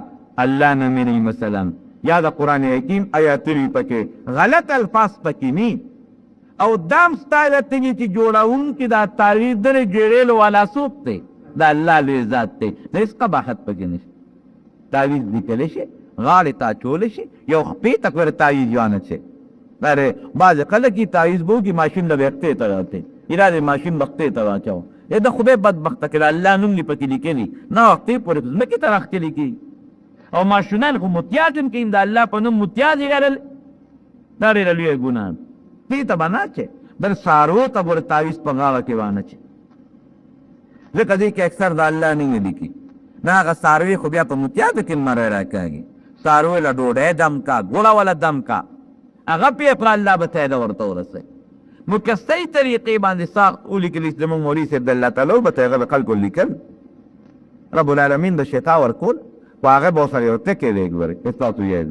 الله نه مني مثلا یا د قرآن حکیم آیاتونه پکې غلط الفاظ پکې ني او دام ستا علت دی چې جوړونکي دا تعویض درې جوړېلو والا څوک دی د الله لوی ذات دی د هېڅ قباحت پکې نشته تعویض لیکلی شي غاړې ته اچولی شي یو خپې ته ورې تعویض یوانه شي ارې بعضې خلک یې تعویض به وکړي ماشین له به خپې ته راته ایرا دې ماشین به خپې ته واچوه د خدای بدبخته کې د الله نوم دې پکې لیکلي نه خپې پورې ځمکې ته راښکلي کېږي او ماشینان خو متیاز هم کوي د الله په نوم متیاز یې ګرل دا ډېره لویه ګناه دې ته به نه اچې بل څاروو ته به تعویض په غاړه کې وانه چي ځکه دې کې اکثر د الله نوم یې لیکي نه هغه څاروي خو بیا په متیازو کې مری راکاږي څاروی له ډوډۍ دم کا ګوړه والا دم کا هغه پې کړه الله به فایده ورته ورسوي نو که صحیح طریقې باندې ساخت ولیکلي چې زموږ مولوي صاحب د الله تعالی به ته هغه د خلکو لیکل رب العالمین د شفا ورکول خو هغه به ورسره یو ټکی دی ګورئ چې تاسو یې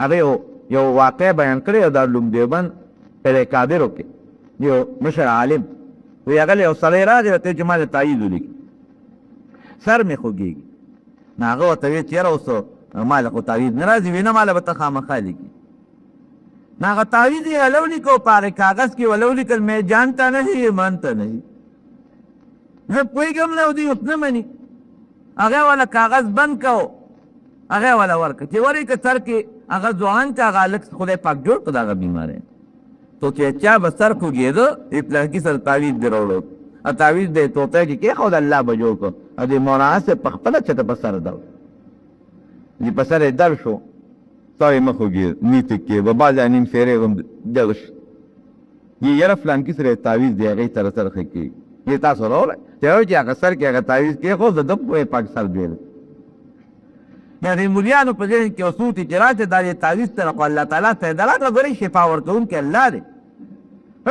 هغه یو واقع بیان کړی او دارالعلوم دیوبند په کادرو کې یو مشر عالم وی هغه یو سړی راغی ورته چې ما د تایید ولیکي سر مې خوږېږي نو هغه ورته ویل چې یاره اوس ما له خو تعویض نه راځي وی نه ما له به ته خامخا لیکي نو هغه تعویض یې هله ولیکه په هغې کاغذ کې ولو لیکل مې جانته نه هي مانته نه هي زه پوهېږم نه او دوی اوس نه مني هغه والا کاغذ بند کو هغه والا ورکړه چې ورې که سر کې هغه ځوان چې هغه هلک خدای پاک جوړ کړه د هغه بیماری تو چې چا به سر خوږېده پلانکي سره تعویض دې راوړو تعویض دې طوطی کې کېښود الله به جوړ کړو او دې مولانا صاحب په خپله چېته په سر دو چې په سر یې در شو ستا یې مه خوږېد نیته کې به بعضې نیم فیرې هم دغه شو یاره فلانکي سره یې تعویض دی هغې سره سر ښه کېږي یې تاسو راوړی چې هغه سر کې هغه تعویض کېښود د ده خدای پاک سر جوړ یا د مولیانو په ذهن کې اصول دي چې راشه دا یې تعویض سره خو الله تعالی ته د راته ګورئ شفا ورکوونکی الله دی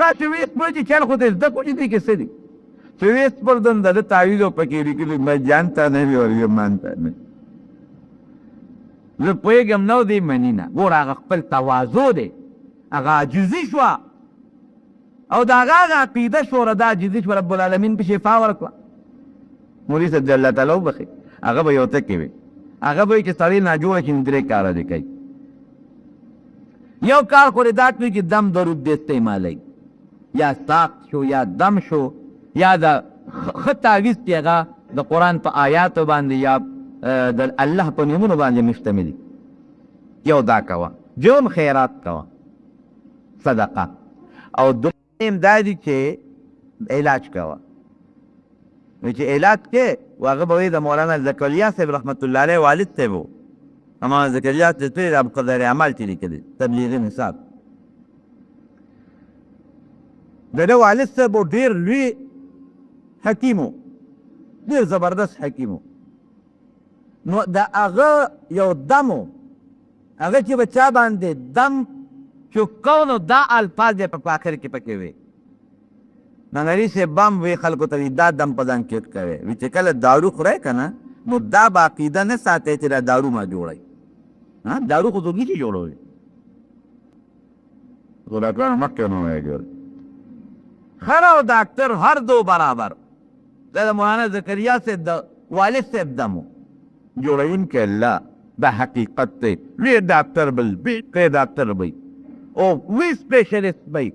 راشه ویې خپل چې چل خو ته زده کړو چې دې کې څه دي چې ویې سپردن د ده تعویض او پکې لیکلي مې جانته نه وي او یې مانته نه زه پوهېږم نه دی مني نه ګوره هغه خپل تواضع دی هغه عاجزي شوه او د هغه عقیده شوره دا عاجزي شوه رب العالمین په شفا ورکړه مولوي صاحب د الله تعالی وبخښي هغه به یو ټکې وي هغه به وایي چې سړی ناجوړه چې درې کاره دی کوي یو کار خو دا کوي چې دم درود دې استعمالوي یا ساقط شو یا دم شو یا د ښه تعویض چې هغه د قرآن په آیاتو باندې یا د الله په نومونو باندې مشتمل یو دا کوه دویم خیرات کوه صدقه او دویم دا دی چې علاج کوه چې علاج کې هغه به وایي د مولانا زکریا صاحب رحمت الله علیه والد صاحب و مولانا زکریا صاحب د ابوالقدر اعمال چې لیکلي تبلیغي نصاب د ده والد صاحب ډېر لوی حکیم و ډېر زبردست حکیم و نو د هغه یو دم و هغه چې به چا باندې دم چوکو نو دا الفاظ یې په آخر کې پکې وي ننګري صاحب بم وی خلکو ته وي دا دم په ځان کې کوي وي چې کله دارو خورئ که نه نو دا به عقیده نه ساتئ چې دا دارو ما جوړئ دارو خو زوګي چې جوړوي خو ډاکټرانو مخکې نه وایي جوړ خر او ډاکټر هر دو برابر دا د مولانا زکریا صاحب د والد صاحب دم و جوړوونکی الله دا حقیقت دی لوی ډاکټر بل بیخي ډاکټر بی او وی سپیشلیست بی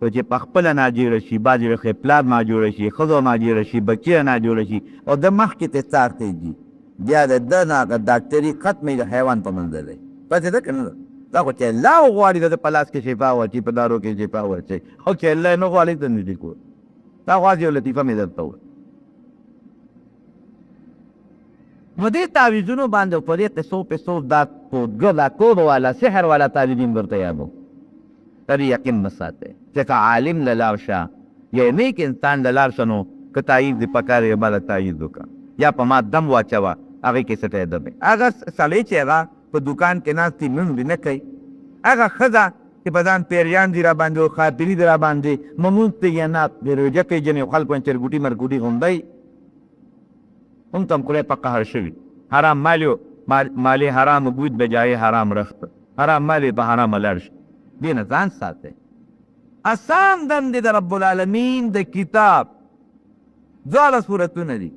خو چې په خپله ناجوړه شي بعضې وخت پلار ناجوړه شي ښځو ناجوړه شي بچی ناجوړه شي او د مخکې ته څار کېږي بیا د ده نه هغه ډاکټري ختمې د حیوان په منځ دی پسې ده که نه ده دا خو چې الله وغواړي د ده په لاس کې شفا ورچي په دارو کې شفا ورچي او چې الله یې نه غواړي ته نه دي کول دا خو یو لطیفه مې درته وویل نو دې تعویذونو باندې په دې قصو پسو دا کودګر دا کود والا سحر والا تعویذین ورته یادو تر یقین نه ساتئ چې که عالم له لاړ شه یا نیک انسان له لاړ شه نو که تایید دې پکار یې بله تایید وکړه یا په ما دم واچوه هغې کې سټی دمې هغه سړی چې هغه په دوکان کې ناست دي لمونځ دې نه کوي هغه ښځه چې په ځان پیریان دي را باندې او خاطري دي را باندې ممونځ ته یې نه د روژه کوي ځینې خلکو چرګوټي مرګوټي غوندی هم تم خدای په قهر شوي حرام مالی حرام بود به جای حرام رخت حرام مالی په حرام لاړ شي دې نه ځان ساتئ اسان دندې د رب العالمین د کتاب دواړه صورتونه دي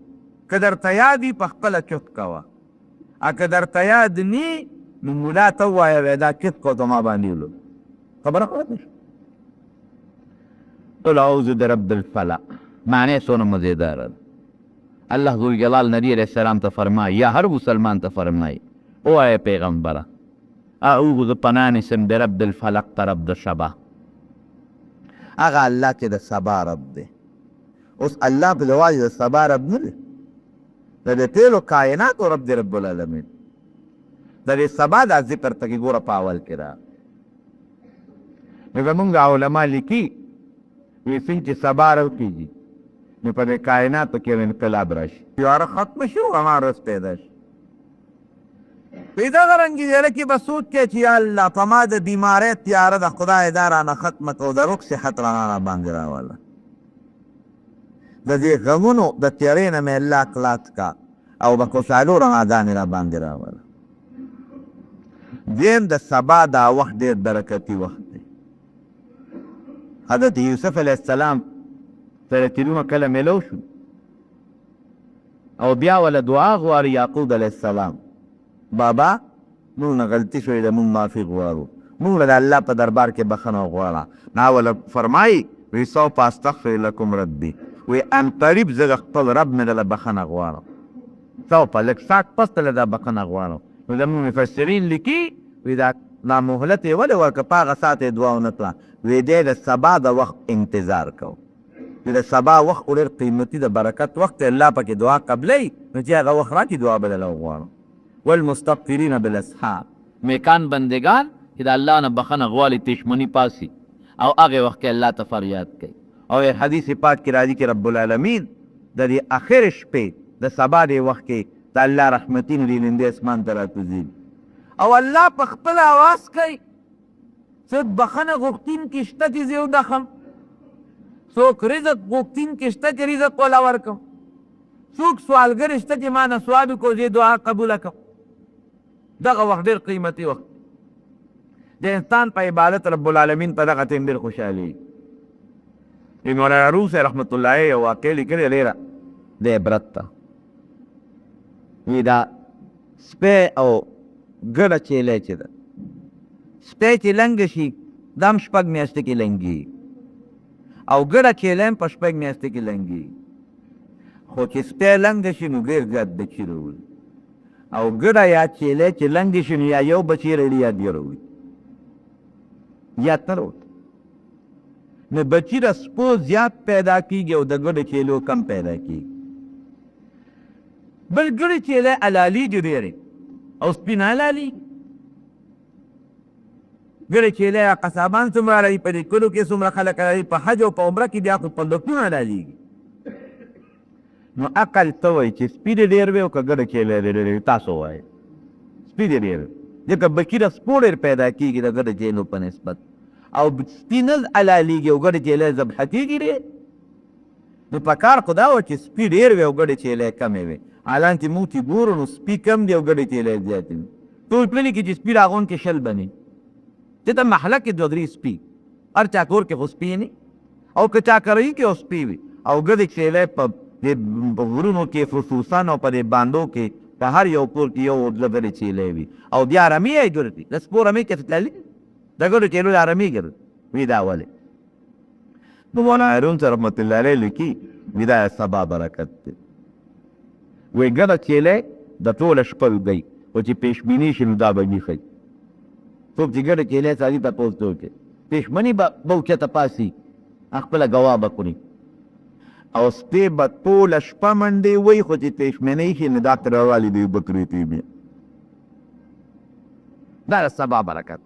که درته یاد وي په خپله چوت کوه که درته یاد نی نو ملا ته ووایه دا چت کو زما باندې ولو خبره خلاصه شوه قل اعوذ برب الفلق معنی څونه مزیداره ده الله ذوالجلال نبی علیہ السلام ته فرمایي یا هر مسلمان ته فرمایي ووایه پیغمبره اعوذ پناه نیسم برب الفلق ته رب د شبه هغه الله چې د سبا رب دی اوس الله په یوازې د سبا رب نه دی د دې ټولو کائناتو رب دی رب العالمین د دې سبا دا ذکر ته کې ګوره په اول کې را نو زمونږ علما لیکي وایي څنګه چې سبا راوکېږي نو په دې کائناتو کې انقلاب راشي تیاره ختمه شي او رڼا ورځ پیدا شي په دغه رنګې ځای کې به سوچ کې چې یا الله په ما د بیمارۍ تیاره د خدای دا رانه ختمه کړه او د روغ صحت رانه راباندې راوله د دې غمونو د تیارې نه مې الله خلاص کا او د خوشحالو رڼاګانې راباندې راوله دیم د سبا دا وخت ډېر برکتي وخت دی حضرت یوسف علیه السلام سره تیرونه کله میلو شو او بیا وله دعا غواړي یعقوب علیه السلام بابا موږ نه غلطي شوې ده موږ معافي غواړو موږ له د الله په دربار کې بخښنه غواړه نا وله فرمایي وی سوف استغفر لکم ربي وی ان قریب زه د خپل رب مې دله بخښنه غواړم سوف لږ ساعت پس دله دا بخښنه غواړم نو زموږ مفسرین لیکي وی دا مهلت یې ولې ورکړه په هغه ساعت یې دعا ونه کړه وی دی د سبا د وخت انتظار کو د سبا وخت ډېر قیمتي د برکت وخت الله پکې دعا قبلوي نو چې هغه وخت راشي دعا به دله وغواړم والمستغفرین بالاسحار میکان بندگان چې د الله نه بخښنه غواړي تشمني پاسي او هغې وخت کې الله ته فریاد کوي او حدیث پاک کې راځي چې رب العالمین د دې اخر شپې د سبا دې وخت کې د الله رحمتین رینندې اسمان ته راکوزېږي او الله په خپل آواز کوي څوک بخښنه غوښتونکي شته چې زه وبخم څوک رزق غوښتونکي شته چې رزق وله ورکړم څوک سوالګر شته چې ما نه سوال وکړو زه دعا قبوله کړم دغه وخت ډېر قیمتي وخت د انسان په عبادت رب العالمین په دغه ټیم ډېر خوشحالي مولانا روسي رحمت الله یو واقع لیکلې ډېره د عبرت ته وي دا سپی او ګډه چیلی چې ده سپی چې لنګه شي دا هم شپږ میاشتې کې لنګي او ګډه چیلی هم په شپږ میاشتې کې لنګي خو چې سپی لنګه شي نو ډېر زیات بچي راوړي او ګډه یا چیلی چې لنګې شي نو یا یو بچی راوړي یا دوه راوړي یا نه راوړي نو بچی د سپو زیات پیدا کېږي او د ګډو چیلو کم پیدا کېږي بل ګړی چیلی حلالیږي ډېرې او سپي نه حلالیږي. ګړی چیلی قصابان څومره حلالي، په دې کلو کې څومره خلک حلالي، په حج او په عمره کې بیا خو په لکونو حلالیږي. نو عقل ته وایي چې سپي دې ډېر وي او که ګړی چیلی دې ډېر وي، تاسو وایئ سپي دې ډېر وي، ځکه بکیره سپو ډېر پیدا کېږي د ګړی چیلو په نسبت، او سپي نه حلالیږي او ګړی چیلی ذبحه کېږي ډېر. نو په کار خو دا وه چې سپي ډېر وي او ګړی چیلی کمې وي، حالانکې موږ چې ګورو نو سپي کم دي او ګړی چیلی زیات دي. ټول پلي کې چې سپي راغونډ کې شل بني، دلته محله کې دوه درې سپي، هر چا کور کې خو سپي نه، او که چا کرایي کې او سپي وي، او ګړی چیلی په غرونو کې خصوصا او په دې باندو کې په هر یو کور کې یو دوه ګړی چیلی وي، او بیا رمې یې ګرځي. د سپو رمې کې تللي د ګړو چیلو لا رمې ګرځي. وي دا ولې؟ نو مولانا هارون صاحب رحمت الله علیه لیکي وي دا سبا برکت دی. وایي ګډه چیلی د ټوله شپه ویږي، خو چې پېشبیني شي نو دا به ویښوي. څوک چې ګډه چیلی سړي تپوس ته وکړي، پېشمني به اوچته پاسي، خپله ګواه به کړي، او سپی به ټوله شپه منډې وایي، خو چې پېشمنۍ شي نو دا ترې راوالي دوی بکرې ته بیا. دا د سبا برکت.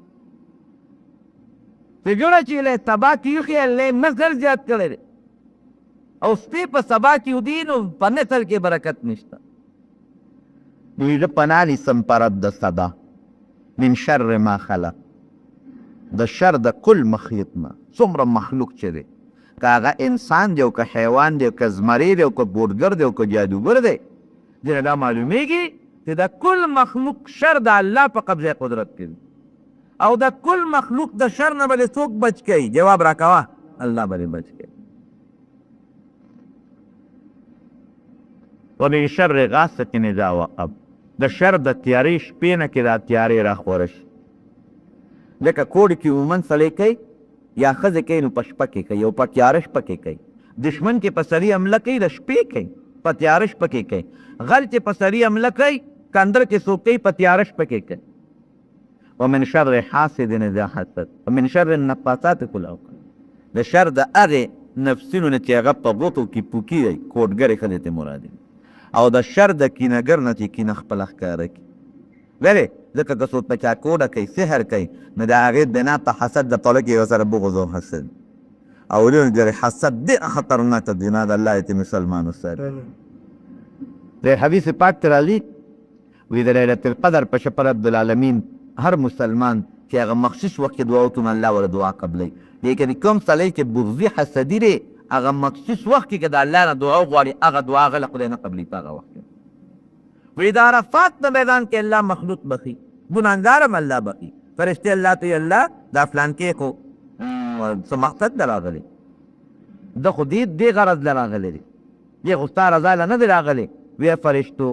چې ګړه چیلی سبا کې ایښي الله نسل زیات کړی دی، او سپی په سبا کې ودي نو په نسل کې برکت نشته. دوی زه پناه نیسم په رب د صدا من شر ما خلق، د شر د کل مخلوق نه. څومره مخلوق چې دی، که هغه انسان دی او که حیوان دی او که زمری دی او که بورګر دی او که جادوګر دی، دې دا معلومیږي چې د کل مخلوق شر د الله په قبضه قدرت کې دی، او د کل مخلوق د شر نه به دې څوک بچ کوي؟ جواب راکوه، الله به دې بچ کوي. ومن شر غاسق اذا وقب، د شر د تیارې شپې نه کې دا تیارې راخوره شي. لکه کوډ کې عموماً سړی کوي یا ښځې کوي نو په شپه کې کوي او په تیاره شپه کې کوي. دشمن چې په سړي حمله کوي د شپې کوي، په تیاره شپه کې کوي. غل چې په سړي حمله کوي کندر چې څوک کوي په تیاره شپه کې کوي. ومن شر حاسد اذا حسد ومن شر النفاثات في العقد، د شر د هغې نفسونو نه چې هغه په غوټو کې پوکي دی، کوډګرې ښځې ته مراد دي، او د شر د کینهګر نه چې کینه خپله ښکاره کړي. ولې؟ ځکه که څوک په چا کوډه کوي، سحر کوي، نو د هغې بنا په حسد د طله کې ورسره بغض او حسد. او ولې ګورې حسد ډېر خطرناکه دی، نه د الله یې مسلمانو سره. د حدیث پاک ته راځي وایي د لیلة القدر په شپه رب العالمین هر مسلمان چې هغه مخصوص وخت کې دعا وکړي الله ورته دعا قبلوي. لیکن کوم سړی چې بغضي حسدي دی هغه مخصوص وخت کې که د الله نه دعا وغواړي هغه دعا هغه له خدای نه قبلي په هغه وخت کې. وایي د عرفات په میدان کې الله مخلوق بخي، ګناهګار هم الله بخي. فرشتې الله ته الله دا فلان کې خو څه مقصد نه راغلی، ده خو دې غرض نه راغلی دی، دې خو ستا رضا له نه دی راغلی. ویې فرشتو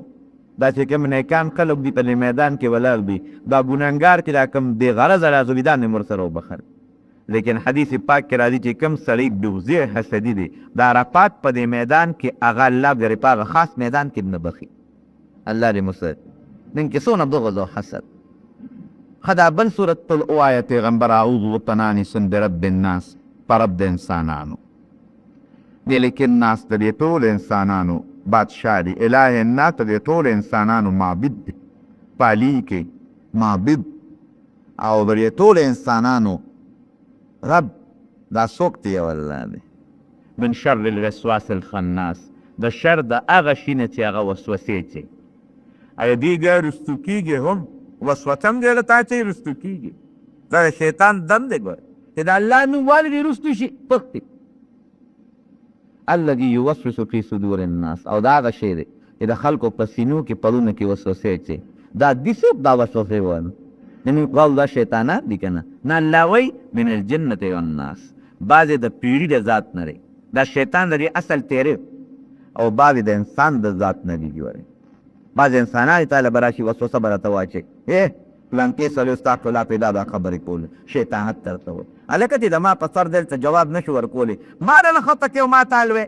دا چې کوم نیکان خلک دي په دې میدان کې ولاړ دي، دا ګناهګار چې دا کوم دې غرض راځو دا مې ورسره وبخل. لیکن حدیث پاک کې راځي چې کوم سړی بغضي حسدي دی د عرفات په دې میدان کې هغه الله بېرې په هغه خاص میدان کې نه بخي. الله دې مسد نن کې څونه بغض او حسد. خدا بل صورت تل ووایه پیغمبر اعوذ وطنانی سن برب الناس، په رب د انسانانو دی. لیکن ناس د دې ټول انسانانو بادشاه دی، اله الناس د دې ټول انسانانو معبد دی، پالي کوي معبد، او د دې ټول انسانانو رب دا څوک دی؟ الله دی. من شر الوسواس الخناس، د شر د هغه شي نه چې هغه وسوسې چې ایا دې ګه رستو کېږي، هم وسوسه هم دې له تا چې رستو کېږي. دا د شیطان دم دی ګوره چې د الله نوم والې دې رستو شي پخ دی. الذي يوسوس في صدور الناس، او دا هغه شی دی چې د خلکو په سینو کې پلونه کې وسوسې چې دا دې څوک دا وسوسې وایي؟ نن قول دا شیطانات دي که نه؟ نه الله وایي من الجنة والناس، بعضې د پیړي د ذات نه دی، دا شیطان د دې اصل تیری، او بعضې د انسان د ذات نه دي. ګورئ بعضې انسانان تاله به راشي وسوسه به راته واچوي، پلانکې سړی ستا ښکلا پیدا دا خبرې کولې، شیطانت درته وایي. هلکه چې د ما په سر دلته جواب نه شو ورکولی، ما ډله خطه کې او ما ته الوې،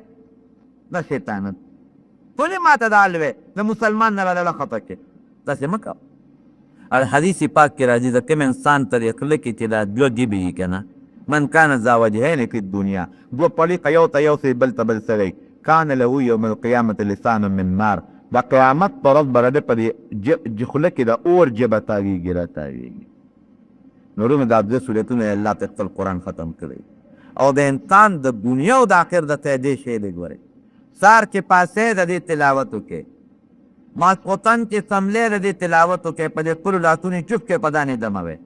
دا شیطانت. ولې ما ته دا الوې د مسلمان نه ډله خطه کې؟ داسې مه کوه. حدیث پاک کې راځي د کوم انسان طریقه کې چې دا دوه ګیبې وي که نه، من کان ذا وجهین فی الدنیا، دوه پلیقه یو ته یو سړی بل ته بل سړی، کان له یوم القیامة لسان من نار، د قیامت په ورځ به د په دې خوله کې د اور ژبه تاویږي را تاویږي. نو رومې دا دوه صورتونه یې الله په خپل قرآن ختم کړی او د انسان د دنیا او د آخر د ته دې شی دی. ګورئ سار چې پاسې د دې تلاوت وکړې، ماسخوتن چې څملې د دې تلاوت وکړې، په دې خپلو لاسونو چوپ کړې، په دانې دموې.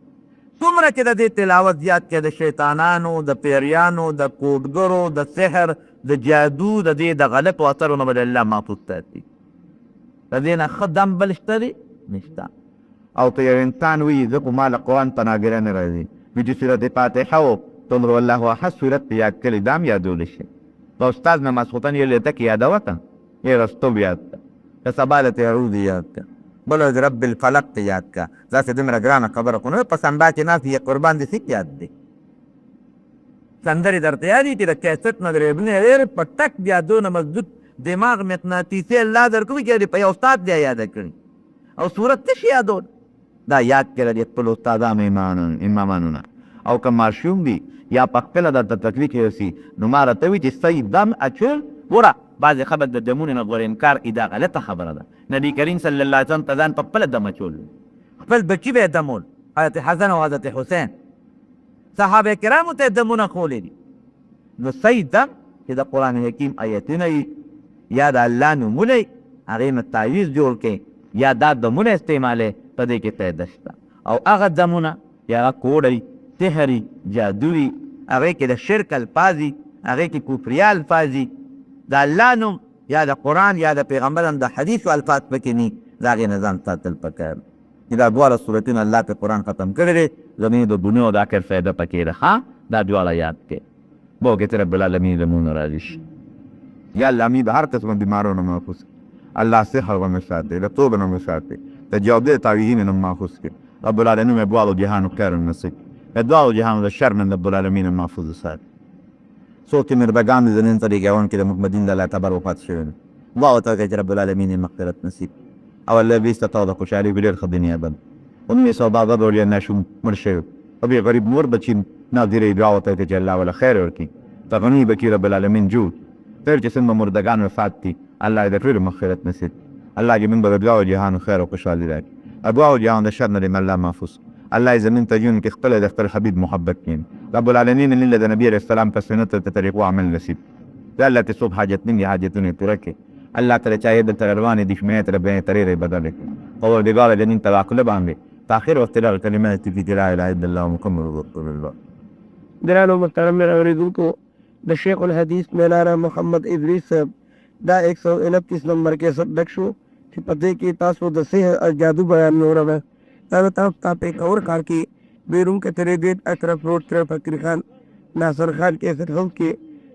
څومره چې د دې تلاوت زیات کړې، د شیطانانو، د پیریانو، د کوډګرو، د سحر، د جادو، د دې د غلط و اثرونه به د الله محفوظ ساتي. د دې نه ښه دم بل شته دی؟ نشته. او که یو انسان وایي زه خو ما له قرآن په ناګره نه راځي، وي چې صورت فاتحه و قل هو الله احد صورت په یاد کړي، دا هم یادولی شي. د استاد نه ماسخوتن یې لیته کې یادوه که یې رستوب یاد که، که سبا له تیارود یاد که، بل ورځ رب الفلق ته یاد که. داسې دومره ګرانه خبره خو نه په سنبا چې ناست یې قربان دې سیک یاد دی. سندرې درته یادې چې د کیسټ نه درې ډېر په ټک بیا دونه مضبوط دماغ مقناطیسي الله درکوي چې په یو استاد بیا یاده کړي. او صورت تش یادول دا یاد کړه د خپلو استادانو امامانو نه. او که ماشوم دی یا په خپله درته تکلیف یوسي نو ما راته وي چې صحیح دم اچول. ګوره بعضې خبر د دمونو نه ګوره انکار دا غلطه خبره ده. نبي کریم صلی الله علیه وسلم ته ځان په خپله دم اچول، خپل بچي به یې دمول، حضرت حسن او حضرت حسین. صحابه کرامو ته دمونه خولی دي. نو صحیح دم چې د قرآن حکیم آیتونه وي یا د الله نومونه وي، هغې نه تعویض جوړ کړې یا دا دمونه استعمالوي، په دې کې فایده شته. او هغه دمونه یا هغه کوډه وي، سحر وي، جادو وي، هغې کې د شرک الفاظ وي، هغې کې کفریا الفاظ وي، د الله نوم یا د قرآن یا د پیغمبر د حدیثو الفاظ پکې نه وي، د هغې نه ځان ساتل پکار. دا دواړه صورتونه الله په قرآن ختم کړی دی. زموږ د دنیا او د آخر فایده پکې ده. ها دا دواړه یاد کړې. بوکې ته رب العالمین زموږ نه راضي شي. یا الله امین د هر قسم بیمارو نه محفوظ کړي. الله سحر و مې ساتي، د توبې نه مې ساتي، د جوابدې تعویذونو نه محفوظ کړي. رب العالمین مې دواړو جهانو خیر نصیب، د دواړو جهانو د شر نه رب العالمین محفوظ ساتي. څوک چې مهربان دي زنین طریقې اون کې د محمدین د الله تبر وفات شوي دي، دعا ورته وکړئ چې رب العالمین یې مغفرت نصیب او الله بیسته تا د خوشحالۍ په ډېر ښه دنیا بند. اونوي سودا د ډول یې نشو مړ شوی او بیا غریب مور بچي ناظرې دعا ورته وکړئ چې الله وله خیر ورکړي، تغني به کړي رب العالمین جود. خیر چې څنګه مردګان وفات دي الله یې د ټولو مغفرت نصیب. الله دې موږ به د دواړو جهانو خیر او خوشحالي راکړي، دواړو جهانو د شر نه دې الله محفوظ. الله یې زمین ته ژوند کې خپله د خپل حبیب محبت کړي. رب العالمین لله د نبي علیه السلام په سنت ته طریقو عمل نصیب. دا الله ته څوک حاجتمند دي حاجتونه یې پوره کړي. الله تعالی چاہے دلته روانې دي شمېت ربه طریقې بدل کړي. پروردګار دې نن توکل باندې تاخير وخت له کلمات فی لا اله الا الله محمد رسول الله. درانو محترم اوریدونکو، د شیخ الحدیث مولانا محمد ادریس صاحب دا 129 نمبر کې صدق شو چې په دې کې تاسو د سحر او جادو بیان اورئ. دا تاسو ته په اور کار کې بیرون کې ترې دې اطراف روډ طرف فقیر خان ناصر خان کې سره کې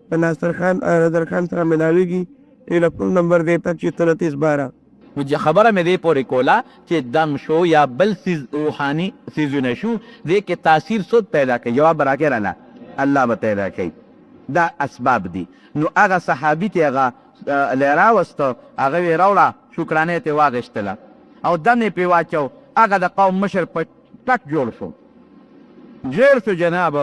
په ناصر خان نظر خان سره ملاويږي. ټلیفون نمبر دې 3312. خبره مې دې پورې کوله چې دم شو یا بل سیز روحاني سیزونه شو دې کې تاثیر سود پیدا کوي. جواب راکړه الله به پیدا کوي. دا اسباب دي. نو هغه صحابي ته هغه راوسته، هغه یې راوړه، شکرانې ته واغېستله او دم یې پرې واچو. هغه د قوم مشر په ټک جوړ شو، جیل شو جناب.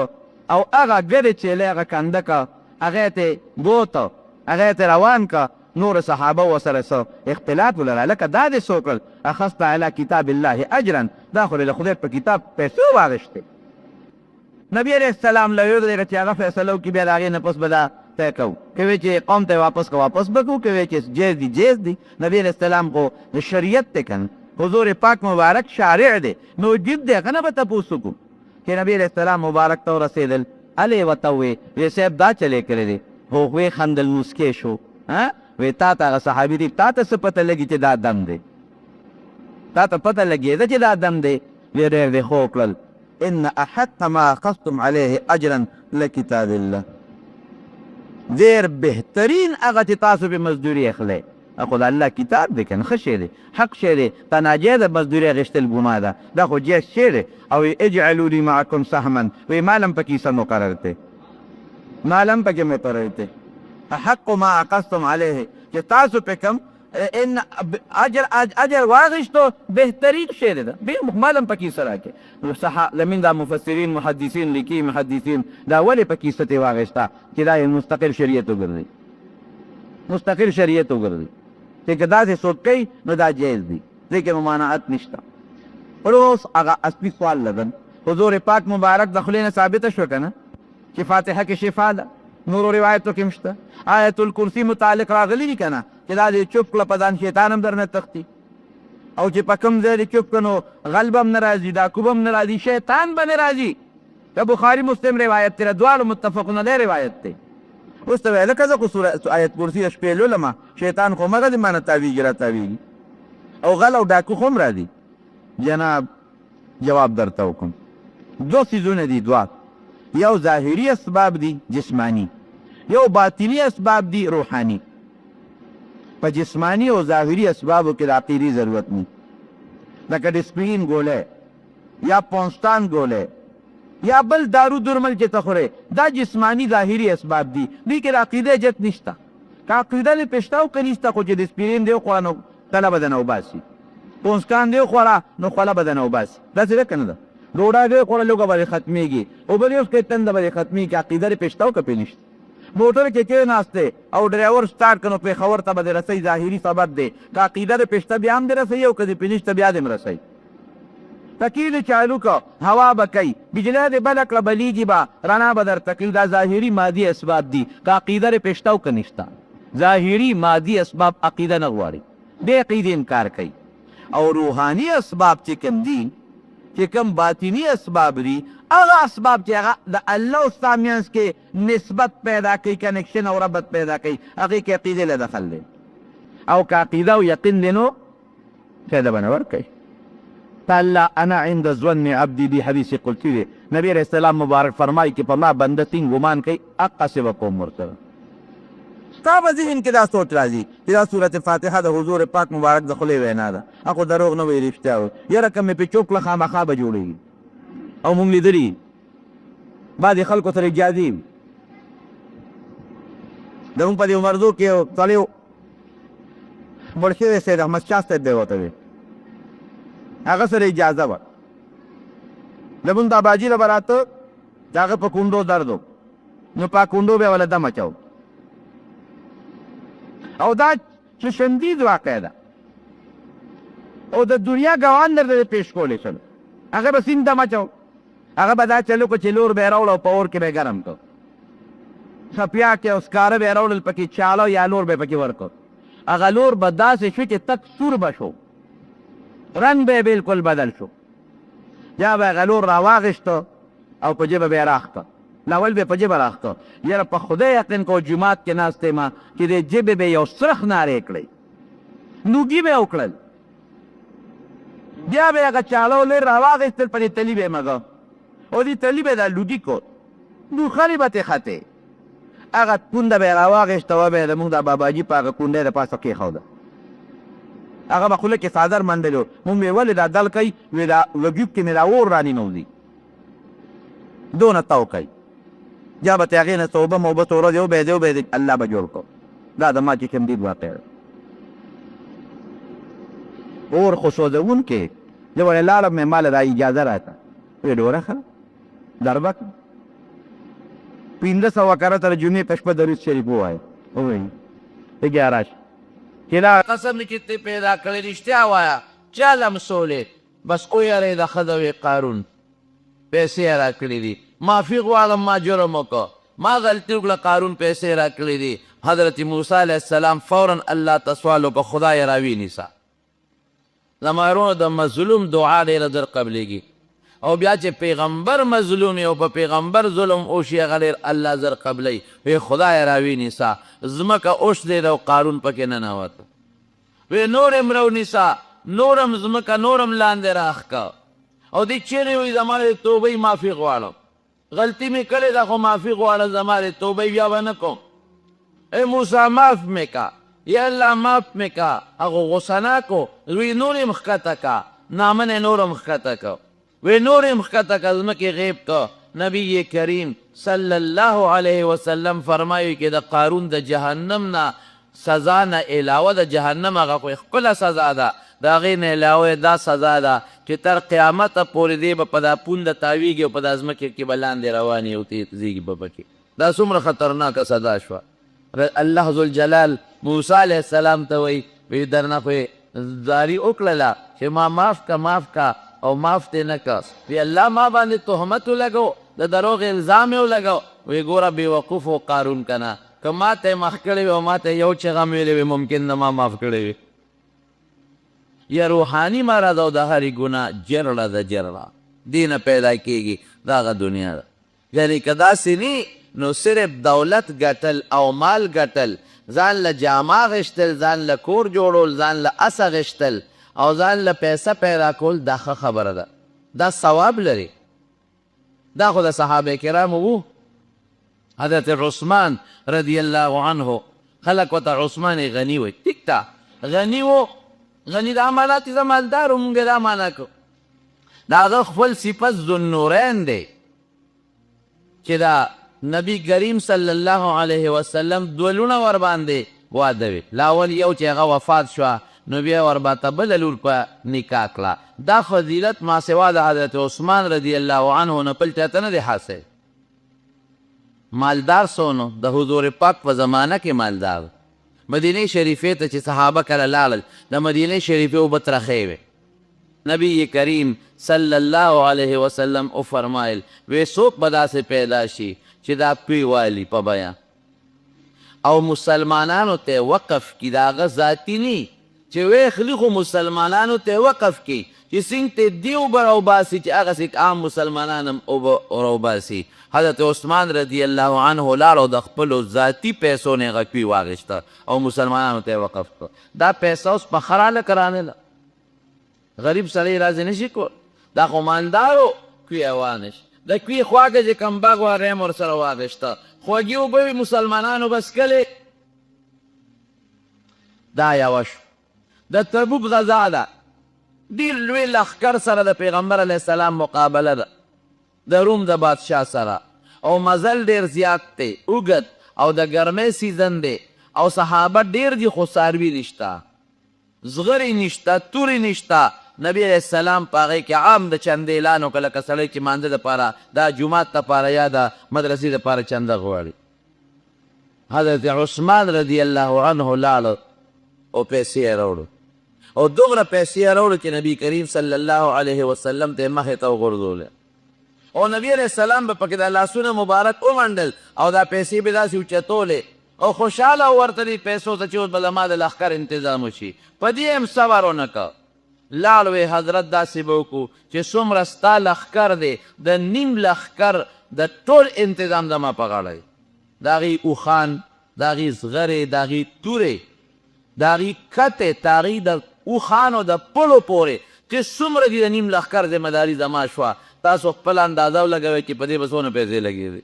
او هغه ګرې چیلې هغه کنده که هغې ته بوته، هغې ته روان که. نور صحابه ورسره څه اختلاف ولره، لکه دا دې څه وکړل اخذت علی کتاب الله اجرا، دا خو له خدای په کتاب پیسې واغېستې. نبی علیه السلام له یو دی چې هغه فیصله وکړي بیا د هغې نه پس به دا طی کوو. که وایي چې قوم ته واپس که واپس به کوو، که وایي چې جیز دی جیز دی. نبی علیه السلام خو د شریعت دی که نه، حضور پاک مبارک شارع دی، موجب دی، هغه نه به تپوس وکړو. چې نبی علیه السلام مبارک ته ورسېدل، هلې یې ورته وویې وی صاحب دا چلی کړی دی. هغوی خندل، موسکی شو. وی تا ته هغه صحابي دی، تا ته څه پته لګي چې دا دم دی؟ تا ته پته لګېده چې دا دم دی؟ وی ډېر دی ښه وکړل. ان احق ما اخذتم علیه اجرا لکتاب الله. ډېر بهترین هغه چې تاسو پې مزدوري اخلی خو د الله کتاب دی که نه، ښه شی دی، حق شی دی. تا ناجیزه مزدوري اخیستل ګناه ده، دا خو جایز شی دی. او اجعلوا لي معکم سهما، وی مالم پکې حصه مقرر دی، مالم پکې مقرر دی. حق ما اقصتم علیه چې تاسو پې کوم ان اجر واغشتو بهترین شی دی، مالم پکې حصه راکړې. زمین دا مفسرین محدثین لیکي، محدثین دا ولې پکې حصه ترې واغېسته چې دا یې مستقل شریعت وګرځي، مستقل شریعت وګرځي. چې که داسې څوک کوي نو دا جایز دی دې کې ممانعت نشته. پر اوس هغه اصلي سوال لګن حضور پاک مبارک د خولې نه ثابته شوه که نه چې فاتحه کې شفا ده، نورو روایتو کې هم شته. آیت الکرسي متعلق راغلي دي که نه چې دا دې چوپ کړه په ځان شیطان هم در نه تښتي، او چې په کوم ځای دې چوپ کړه نو غلب هم نه راځي، دا کوب هم نه راځي، شیطان به نه راځي. د بخاري مسلم روایت دی، دواړو متفقون علیه روایت دی. اوس ته ویل که زه خو آیت کرسي د شپې لولمه، شیطان خو مغه دې مانه تاویږي را تاویږي، او غل او ډاکو خو هم راځي. جناب جواب درته وکړم، دو څیزونه دي، دوه، یو ظاهري اسباب دي جسمانی، یو باطنی اسباب دي روحانی. په جسمانی او ظاهري اسبابو کې د عقیدې ضرورت نه، لکه ډسپلین ګولی یا پونسټان ګولی یا بل دارو درمل چې ته خورې، دا جسمانی ظاهري اسباب دي، دوی کې د عقیدې جت نشته. که عقیده دې پېشته او که نشته، خو چې ډسپلین دې وخوړه نو تله به دنه وباسي، پونسکان دې وخوړه نو خوله به دنه وباسي. داسې ده که نه ده؟ ډوډۍ دې وخوړه لوږه به دې ختمېږي، اوبه دې وڅښې تنده به دې ختمېږي. عقیده دې پېشته او که پې نشته؟ موټر کې کېناستې او ډرایور سټارټ کړه نو پېښور ته به دې رسئ، ظاهري سبب دی. که عقیده دې پېشته بیا هم دې رسئ، او که دې پې نشته بیا دې هم رسئ. تکي دې چالو که هوا به کوي، بجلی دې بله کړه بلیږي به، رڼا به درته کوي. دا ظاهري مادي اسباب دي، که عقیده دې پېشته او که نشته. ظاهري مادي اسباب عقیده نه غواړي، دې عقیدې انکار کوي. او روحاني اسباب چې کوم دي، چې کوم باطني اسباب دي، هغه اسباب چې هغه د الله او ستا منځ کې نسبت پیدا کوي، کنیکشن او ربط پیدا کوي، هغې کې عقیدې له دخل دی. او که عقیده او یقین دی نو فایده به نه ورکوي. تعالی انا عند ظن عبدی دی حدیث قدسی دی، نبی علیہ السلام مبارک فرمائی کہ په ما بنده ټینګ ګمان کوي، هغسې به کوم ورسره. ستا په ذهن کې دا سوچ راځي چې دا صورت فاتحه د حضور پاک مبارک د خولې وینا ده، هغه دروغ نه وایي، رښتیا وایي. یاره که مې پې چوک کړه خامخا به جوړېږي. او مونږ لیدلي بعضې خلکو سره اجازې وي. زمونږ په دې عمرزو کې یو سړی مړ شوی سید احمد شاه صاحب دی ورته وی، هغه سره اجازه وه. زمونږ دا باجي له به راته د هغه په کونډو درد و، نو په کونډو به یې وله دم اچو. او دا چې شندید واقع ده، او د دنیا ګوان درته پیش کولی شل، هغه به سیند دم اچو. هغه به دا چلو کو چې لور به یې راوړه او په اور کې به یې ګرم کړ، څپیا کې او سکاره به یې راوړل پکې چاله یا لور به یې پکې ورکړ. هغه لور به داسې شو چې تک سور به شو، رنګ به یې بلکل بدل شو. یا به هغه لور راواغېسته او په جبه به یې راښکه، لاول به په جبه راښکه. یاره په خدای یقین کو جومات کې ناست یم چې د جبې به یو سرخ نارې کړئ، نوګي به یې وکړل. بیا به یې هغه چاله او لور راواغېستل، په دې تلي به یې مږه، او دې تلي به یې دا لوګي کو، نوخرې به ترې ختې. هغه کونډه به یې راواغېسته، و به یې زمونږ دا باباجي په هغه کونډه یې د پاسه کېښوده. هغه به خوله کې څادر منډلو. مونږ وې ولې دا دل کوي؟ وې دا وګیوب کې مې دا اور راننوځي، دونه تو کوي. یا به ترې هغې نه څه اوبه موبه څه ورځې وبهېدې وبهېدې، الله به جوړ کړو. دا د ما چې کوم دید واقع ده. اور خو سوځوونکی، زه ورې لاړم، مې ماله دا اجازه راته، وې ډوره ښه دربه کړه، 1500 کرته د جمعې په شپه درود شریف ووایه، ووایي ته بیا راشه. چې دا قسم نه چې ته پیدا کړې، رښتیا وایه، چا لمسولې؟ بس ویرې د ښځه وې قارون پیسې یې راکړې دي، معافي غواړم، ما جرم وکړه، ما غلطي وکړه، قارون پیسې راکړې دي. حضرت موسی علیه السلام فوراً الله ته سوال وکړه، خدای یې راوینیسه. زما ورونو د مظلوم دعا ډېره در قبلېږي، او بیا چې پیغمبر مظلوم او په پیغمبر ظلم وشي، هغه ډېر الله زر قبلی. وی خدای راوینیسه، ځمکه اوش دی او قارون پکې ننوته. وی نور هم راونیسه، نورم ځمکه نورم لاندې راښکه، او دې چیرې وي زما د توبې معافي غواړم، غلطي مې کړې ده خو معافي غواړه، زما د توبې بیا به نه کوم. ای موسی معاف مې کا، یا الله معاف مې کا. هغه غوسه ناک و، وی نور یې مښکته کا، نامن یې نور هم ښکته که، وی نور یې مښکته که، ځمکې غیب که. نبی کریم صلی الله علیه وسلم فرمایي چې د قارون د جهنم نه سزا نه علاوه د جهنم هغه خو ښکله سزا ده، د هغې نه علاوه دا سزا ده چې تر قیامته پورې دی به په دا پونده تاویږي او په دا ځمکې کې به لاندې روانې او تیزېږي به پکې. دا څومره خطرناکه سزا شوه. الله ذوالجلال موسی علیه السلام ته وایي وی درنه خو زاری وکړله چې ما معاف کا او معاف دې نه کړ وی الله ما باندې تهمت ولګو د دروغ الزام یې ولګو وی ګوره بېوقوف و قارون که نه که ما ته یې مخ کړی وي او ما ته یو چغه مې ویلې وي ممکن د ما معاف کړی وي یا روحاني مرض او د هرې ګناه جرړه ده جرړه دې نه پیدا کېږي دا هغه دنیا ده یعنې که داسې نی نو صرف دولت ګټل او مال ګټل ځان له جامه غشتل ځان له کور جوړول ځان له اسه غشتل او ځان له پیسه پیدا کول دا ښه خبره ده دا ثواب لري دا خو د صحابه کرامو وو حضرت عثمان رضی الله عنه خلق ورته عثمان غني وی ټیک ده غني و غني د امانات د مالدار و مونږ دا معنا کو د هغه خپل صفت ذوالنورین دی چې دا نبی کریم صلی الله علیه وسلم دوه لونه ورباندې واده وي لاول یو چې هغه وفات شوه نو بیا ورباته بله لور په نکاح کړه دا فضیلت ما سوا د حضرت عثمان رضی الله عنه نه بل چاته نه دی حاصل مالدار سونو د حضور پاک په زمانه کې مالدار مدینه شریفې ته چې صحابه کله لاړل د مدینه شریفې اوبه ترخې وې نبی کریم صلی الله علیه وسلم او فرمایل وی څوک به داسې پیدا شي چې دا پوی والی په بیان او مسلمانانو ته وقف کی دا هغه ذاتي نی چې ویخلي خو مسلمانانو ته وقف کی چې څنګه ته دی اوبه راوباسي چې هغسې عام مسلمانان هم اوبه راوباسي حضرت عثمان رضی الله عنه لاړو د خپلو ذاتي پیسو نه هغه کوي واغېسته او مسلمانانو ته وقف کړ دا پیسه اوس په خراله کرانله غریب سړی راځي نشي کول دا خو مالدارو کوي اوانش د کوي خواږه چې کم باغ و ریم ورسره واغېسته خوږې اوبه وي مسلمانانو بس کلې دا یوه شو د تبوک غزا ده ډېر لوی لښکر سره د پیغمبر علیه السلام مقابله ده د روم د بادشاه سره او مزل ډېر زیات دی اوږد او د ګرمۍ سیزن دی او صحابه ډېر دي خو څاروي نشته زغرې نشته تورې نشته نبی علیه السلام په هغې کې عام د چندې اعلان وکړه لکه سړی چې مانځه دپاره دا جومات دپاره یا د مدرسې دپاره چنده غواړي حضرت عثمان رضی الله عنه لاړه او پیسې یې راوړو او دومره پیسې یې راوړو چې نبی کریم صلی الله علیه وسلم ته یې مخې ته وغورځولې او نبی علیه السلام به پکې دا لاسونه مبارک ومنډل او دا پیسې به داسې اوچتولې او خوشحاله ورته دې پیسو ته چې اوس به زما د لښکر انتظام وشي په دې هم صبر ونه که لاړ حضرت داسې به وکړو چې څومره ستا لښکر دی د نیم لښکر د ټول انتظام زما په غاړه د هغې اوښان د هغې زغرې د هغې تورې د هغې کتې د هغې د اوښانو د پلو پورې چې څومره دي د نیم لښکر ذمهداري زما شوه تاسو خپل اندازه ولګوئ چې په دې به څونه پیسې لګېدې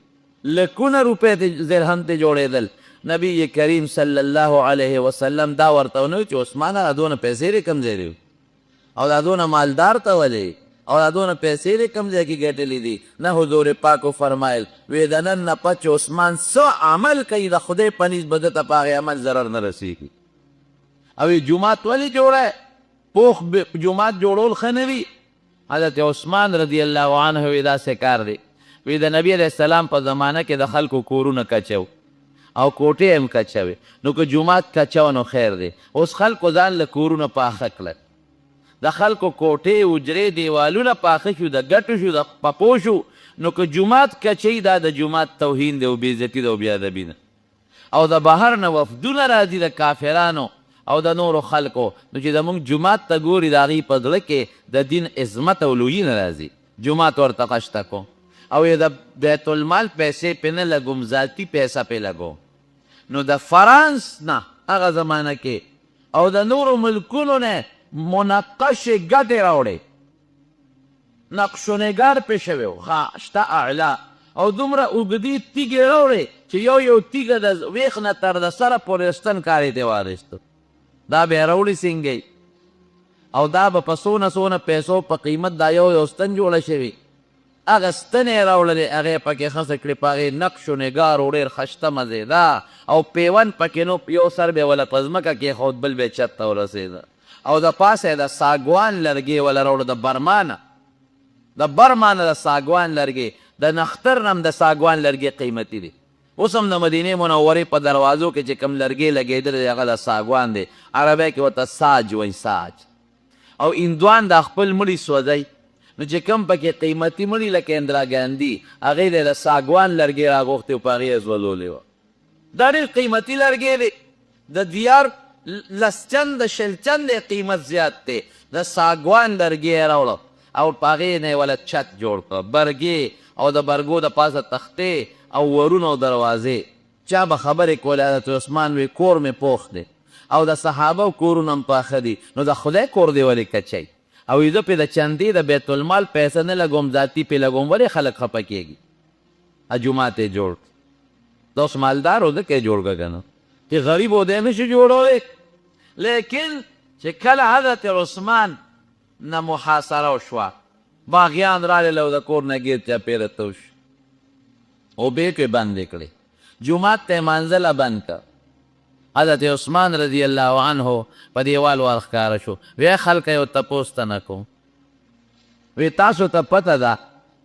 لکونه روپۍ درهم ته جوړېدل نبی کریم صلی الله علیه وسلم دا ورته ونه چې عثمان هغه دونه پیسې یې کوم ځای دی او دا دونه مالدار ته ولې او دا دونه پیسې یې کوم ځای کې ګټلې دي نه حضور پاکو فرمایل وی د نن نه پس چې عثمان څه عمل کوي د خدای په نیز به ده ته په هغې عمل ضرر نه رسېږي او جومات ولې جوړی پوخ جومات جوړول ښه نه وي حضرت عثمان رضی الله عنه وی داسې کار دی وی د نبی علیه السلام په زمانه کې د خلکو کورونه کچو او کوټې هم کچوي نو که جومات کچو نو خیر دی اوس خلکو ځان له کورونه پاخه کړل د خلکو کوټې حجرې دیوالونه پاخه شو د ګټو شو د پپو شو نو که جومات کچوي دا د جومات توهین دی او بېعزتي ده او بېادبي ده او د بهر نه وفدونه راځي د کافرانو او د نورو خلکو نو چې زموږ جومات ته ګوري د هغې په زړه کې د دین عظمت او لویي نه راځي جومات ورته قشته کو او یې د بیت المال پیسې پې نه لګوم ذاتي پیسه پې لګو نو د فرانس نه هغه زمانه کې او د نورو ملکونو نه منقشې ګټې راوړې نقش و نګار پې شوی و ښه شته اعلا او دومره اوږدې تیږې راوړې چې یو تیږه د ویښ نه تر د سره پورې ستن کارې ته واخیستو دا به یې راوړي څنګه او دا به په څونه پیسو په قیمت دا یو ستن جوړه شوي هغه ستنې یې راوړلې هغې پکې خښه کړې په هغې نقش و نګار و ډېر ښایسته مزېدار او پیوند پکې نو یو سر به یې وله په ځمکه کېښود بل به یې چت ته ورسېده او د پاسه یې د ساګوان لرګې وله راوړه د برما نه د ساګوان لرګې د نختر نه هم د ساګوان لرګې قیمتي دي اوس هم د مدینې منورې په دروازو کې چې کوم لرګې لګېدلی دی هغه د ساګوان دی عربی کې ورته ساج وایي ساج او هندوان دا خپل مړي سوځوي نو چې کوم پکې قیمتي مړي لکه اندرا ګاندي هغې دی د ساګوان لرګې راغوښتې و په هغې یې زولولې وه دا ډېر قیمتي لرګی دی د دیار لس چند شل چند قیمت زیات دی د ساګوان لرګی یې راوړه او په هغې نه یې وله چت جوړ کړه برګې او د برګو د پاسه تختې او ورونه او دروازې چا به خبرې کولې حضرت عثمان وی کور مې پوخ دی او د صحابه کورونه هم پاخه دي نو د خدای کور دی ولې کچی او زه پې د چندې د بیت المال پیسه نه لګوم ذاتي پې لګوم ولې خلک خفه کېږي جومات یې جوړ دا اوس مالدار و ځکه یې جوړ کړه که نه چې غریب و دی نه شي جوړولی لیکن چې کله حضرت عثمان نه محاصره وشوه باغیان راغلل او د کور نه ګیر چاپېره تو شو اوبې کې بندې کړې جومات ته یې منزله بند کړه حضرت عثمان رضی الله عنه په دیوال ورښکاره شو وی خلکه یو تپوس ته نه کوم وی تاسو ته پته ده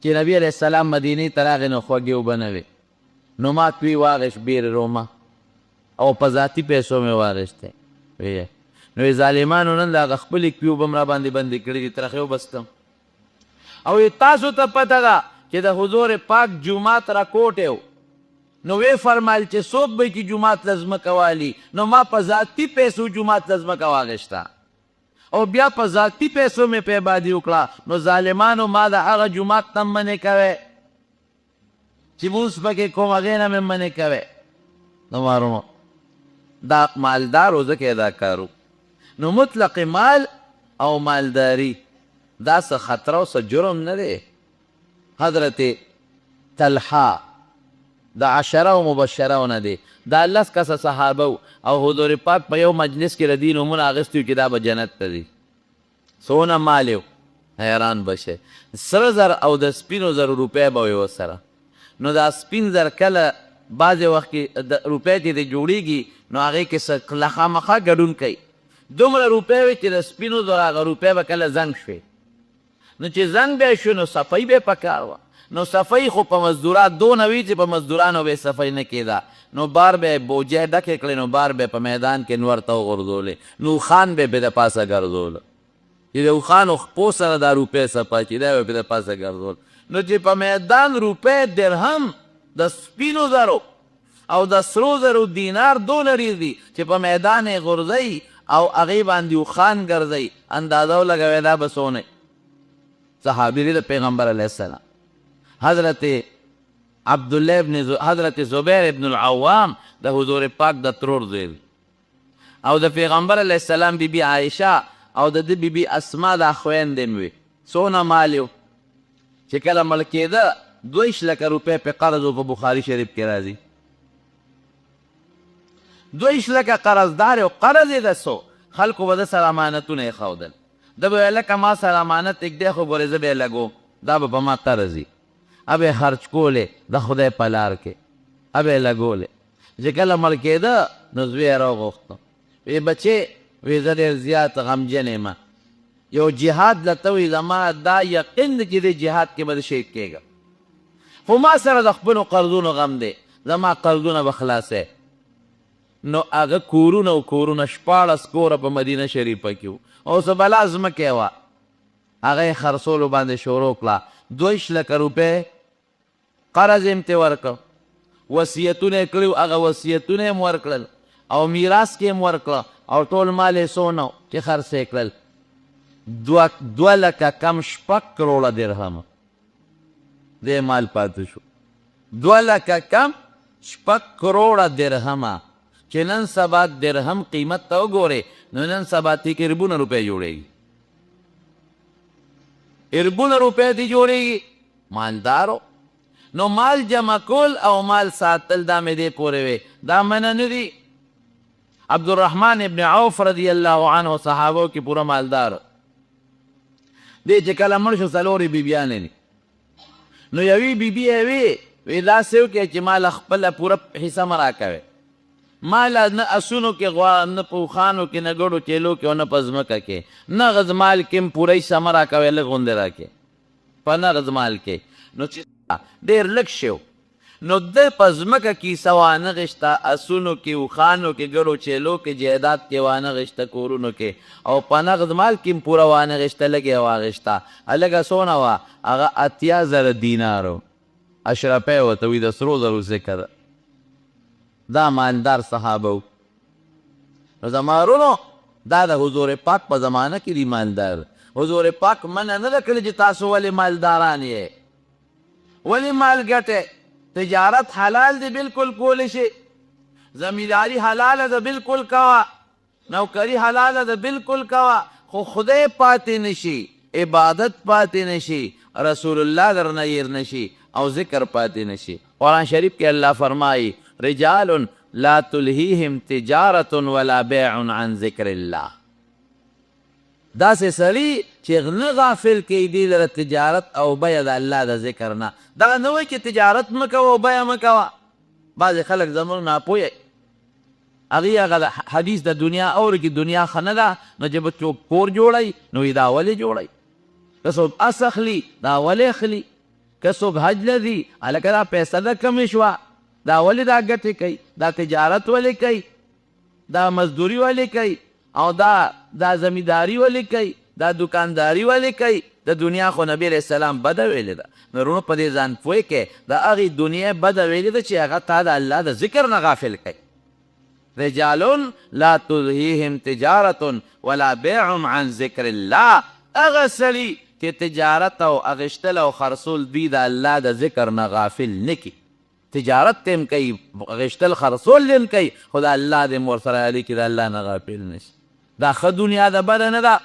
چې نبي علیه السلام مدینې ته راغی نو خوږې اوبه نه وې نو ما توی واغېشت بیر رومه او په ذاتي پیسو مې واغېشتی وی نو ظالمانو نن د هغه خپلې کوي اوبه م را باندې بندې کړي دي ترخې وبستم او تاسو ته پته ده چې د حضور پاک جومات را کوټی و نو وی فرمایل چې څوک به چې جومات له ځمکه والي نو ما په ذاتي پیسو جومات له ځمکه واغېشته او بیا په ذاتي پیسو مې پیبادي وکړه نو ظالمانو ما د هغه جومات نه منې کوی چې مونځ پکې کوم هغې نه مې منې کوی نو معلومه دا مالدار و ځکه یې دا کارو نو مطلق مال او مالداری دا څه خطره او څه جرم نه دی حضرت طلحه د عشره و مبشره نه دی دا لس کسه صحابه او حضور پاک په یو مجلس کې د دې نومونه اخیستي چې دا به جنت ته ځي څونه مال یو حیران بشه سره زر او د سپینو زرو روپۍ به وي ورسره نو دا سپین زر کله بعضې وخت کې د روپۍ چې د جوړېږي نو هغې کې څه خامخا ګډون کوي دومره روپۍ وي چې د سپینو زرو هغه روپۍ به کله زنګ شوې نو چې زنګ بیا شو نو صفۍ به یې پکار وه نو صفۍ خو په مزدورات دونه وي چې په مزدورانو به یې صفۍ نه کېده نو بار به یې بوجۍ ډکې کړې نو بار به یې په میدان کې نور ته وغورځولې نو اوښان به یې پې د پاسه ګرځوله چې د اوښانو خپو سره دا روپۍ صفا چې دی به یې پې د پاسه ګرځول نو چې په میدان روپۍ درهم د سپینو زرو او د سرو زرو دینار دونه ریزي چې په میدان یې غورځوي او هغې باندې اوښان ګرځوي اندازه ولګوئ دا به څونه صحابي دی د پیغمبر علیه السلام حضرت عبدالله ابن حضرت زبیر ابن العوام د حضور پاک د ترور زوی او د پیغمبر علیه السلام بی بی عایشه او د بی بی اسما د خویندې م وي څونه مال یو چې کله مړ کېده 2 لکه روپۍ په قرض و په بخاري شریف کې راځي 2 لکه قرضدار او قرض یې د څو خلکو به د سره امانتونه یې ښودل ده به ویل لکه ما سره امانت اږدی خو ګورې زه به یې لګوم دا به په ما ترځي ابه خرچ کولې د خدای په لار کې ابه لګولې چې کله مړ کېده نو زوی یې راوغوښته وی بچې وی زه ډېر زیات غمجن یم یو جهاد لته وی زما دا یقین دی چې دې جهاد کې به شهید کېږم خو ما سره د خپلو قرضونو غم دی زما قرضونه به خلاصی نو هغه کورونه او کورونه 14 کوره په مدینه شریفه کې وو او څه بلا ځمکې وه هغه یې خرڅولو باندې شروع کړه 2 لکه روپۍ قرض یې ورته ورکړه وصیتونه یې کړي هغه وصیتونه یې م ورکړل او میراث کې یې م ورکړه او ټول مال یې څونه چې خرڅ یې کړل 2 لکه کم 6 کروړه درهمه دې مال پاتې شو 2 لکه کم 6 کروړه درهمه چې نن سبا درهم قیمت ته وګورې نو نن سبا تی کې اربونه روپۍ جوړېږي اربونه روپۍ تی جوړېږي مالدارو نو مال جمع کول او مال ساتل دا مې دې پورې وې دا منه نه دي عبدالرحمن ابن عوف رضی الله عنه صحابو کې پوره مالدار دې چې کله مړ شو 4 بیبیانې دي نو یوې بیبي یې وی داسې وکړې چې مال خپله پوره حصه مه راکوې مال نه اسونو کې غوا نه په اوښانو کې نه ګړو چیلو کې او نه په ځمکه کې نغز مال کې م پوره حصه مه راکوې لږ غوندې راکې په نغز مال کې نو چې ډېر لږ شی نو د په ځمکه کیسه وانغېشته، اسونو کې، اوښانو کې، ګړو چیلو کې، جایداد کې وانغېشته، کورونو کې، او په نغد مال کې هم پوره وانغېشته، لږې یې واغېشته. هلکه څونه وه؟ هغه 80,000 دینارو. اشرفی ورته وي د سرو زرو ذکر. دا مالدار صحابه وو. نو زما ورونو دا د حضور پاک په زمانه کې دی مالدار. حضور پاک منع نه ده کړې چې تاسو ولې مالداران یې، ولې مال ګټې. تجارت حلال دی، بالکل کولی شي. زمینداری حلاله ده، بالکل کوه. نوکری حلاله ده، بالکل کوه. خو خدای پاتې نشي، عبادت پاتې نشي، رسول الله درنه هیر نشي، او ذکر پاتې نشي. قرآن شریف کې الله فرمایي رجال لا تلهیهم تجارت ولا بیع عن ذکر الله. داسې سړي چې نه غافل کوي دی لره تجارت او بیه د الله د ذکر نه. دغه نه وایي چې تجارت مه کوه او بیه مه کوه. بعضې خلک زموږ ناپوهه هغې هغه حدیث د دنیا اوري چې دنیا ښه نه ده، نو چې به څوک کور جوړوي نو وایي دا ولې جوړوي. که څوک اس اخلي دا ولې اخلي. که څوک حج له ځي هلکه دا پیسه ده کمې شوه، دا ولې دا ګټې کوي، دا تجارت ولې کوي، دا مزدوري ولې کوي، او دا زمینداری ولې کوي، دا دکانداری ولې کوي. د دنیا خو نبی علیہ السلام بده ویلې ده. نو وروڼو په دې ځان پوه کې د هغې دنیا بده ویلې ده چې هغه تا د الله د ذکر نه غافل کوي. رجال لا تلهیهم تجارت ولا بیع عن ذکر الله. هغه سړي چې تجارت او اغشتل او خرڅول دوی د الله د ذکر نه غافل نه کي. تجارت ته هم کوي، اغشتل خرڅول هم کوي، خو د الله دې م ورسره علي کي د الله نه غافل نشي. دا ښه دنیا ده، بده نه ده.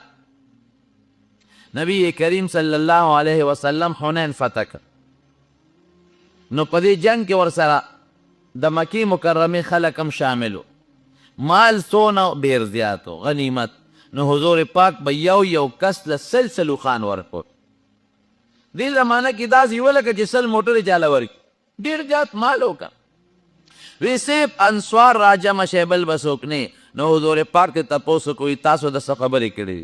نبی کریم صلی الله علیه وسلم حنین فتح کړ. نو په دې جنگ کې ورسره د مکې مکرمې خلک هم شاملو. مال څونه ډېر زیات و، غنیمت. نو حضور پاک به یو کس له سلسلو خان ورکړ. دې زمانه کې داسې یو لکه چې 100 موټرې چاله ورکړي، ډېر زیات مال وکړه. وی صرف انصار راجمع شی بل به څوک نه. نو حضور پاک ته تپوس کوي تاسو د څه خبرې کړې؟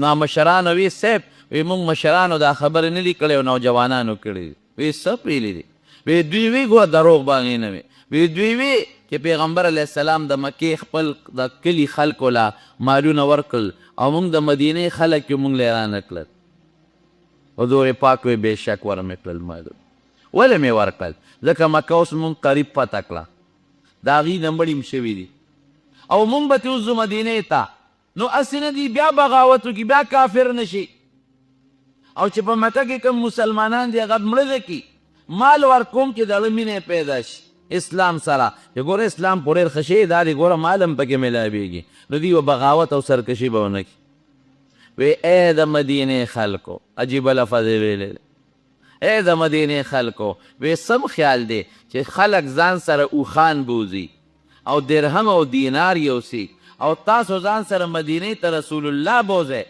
نو مشرانو وی صاحب وی موږ مشرانو دا خبرې نه دي کړې او نوجوانانو کړې. وی څه پیلي دي؟ وی دوی وی ګوره دروغ باندې نه وي. وی دوی وی چې پیغمبر علیه السلام د مکې خپل د کلي خلکو له مالونه ورکړل او موږ د مدینې خلک یې موږ له رانه کړل. حضور پاک وی بېشک ورمې کړل مالونه. ولې مې ورکړل؟ ځکه مکه اوس موږ قریب پته کړه، د هغې نه مړي م شوي دي او موږ به ترې وځو مدینې ته. نو هسې نه دي بیا بغاوت وکړي، بیا کافر نشي. او چې په مکه کې کوم مسلمانان دي هغه مړه کړي، مال ورکوم چې د هغه مینې پیدا شي اسلام سره. چې ګوره اسلام خو ډېر ښه شی دا دی، ګوره مال هم پکې میلاویږي. نو دوی به بغاوت او سرکشي به ونه کړي. وی ای د مدینې خلکو، عجیبه لفظ یې ویلی دی، ای د مدینې خلکو، وی سم خیال دی چې خلک ځان سره اوښان بوځي او درهم او دینار یوسي او تاسو ځان سره مدینې ته رسول الله بوځئ.